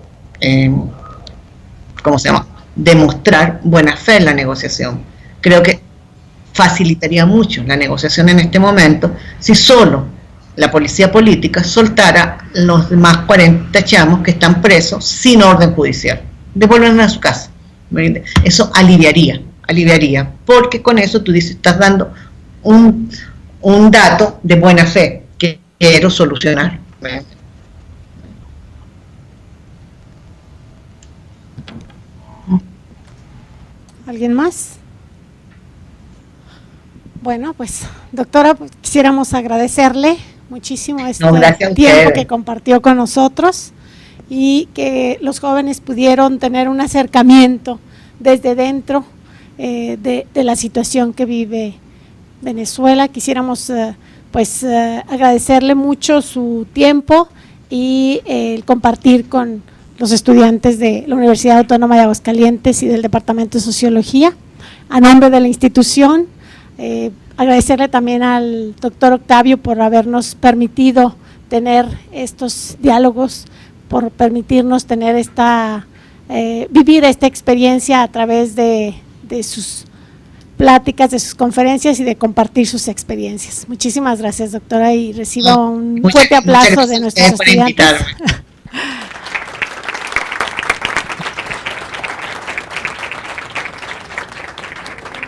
demostrar buena fe en la negociación. Creo que facilitaría mucho la negociación en este momento si solo la policía política soltara los demás 40 chamos que están presos sin orden judicial, devuélvenlos a su casa. Eso aliviaría, porque con eso tú dices, estás dando un dato de buena fe que quiero solucionar.
¿Alguien más? Bueno, pues, doctora, pues, quisiéramos agradecerle muchísimo este tiempo que compartió con nosotros y que los jóvenes pudieron tener un acercamiento desde dentro de la situación que vive Venezuela. Quisiéramos agradecerle mucho su tiempo y el compartir con los estudiantes de la Universidad Autónoma de Aguascalientes y del Departamento de Sociología. A nombre de la institución, agradecerle también al doctor Octavio por habernos permitido tener estos diálogos, por permitirnos tener vivir esta experiencia a través de sus pláticas, de sus conferencias y de compartir sus experiencias. Muchísimas gracias, doctora, y reciba un fuerte aplauso de nuestros estudiantes.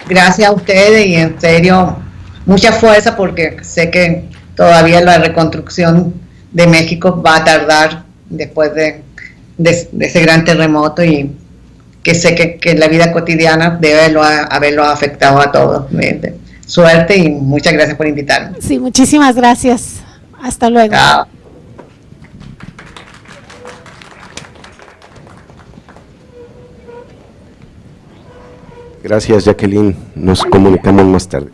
Gracias a ustedes y en serio, mucha fuerza porque sé que todavía la reconstrucción de México va a tardar después de ese gran terremoto y que sé que la vida cotidiana debe haberlo afectado a todos. Suerte y muchas gracias por invitarme.
Sí, muchísimas gracias. Hasta luego.
Chao.
Gracias, Jacqueline. Nos comunicamos más tarde.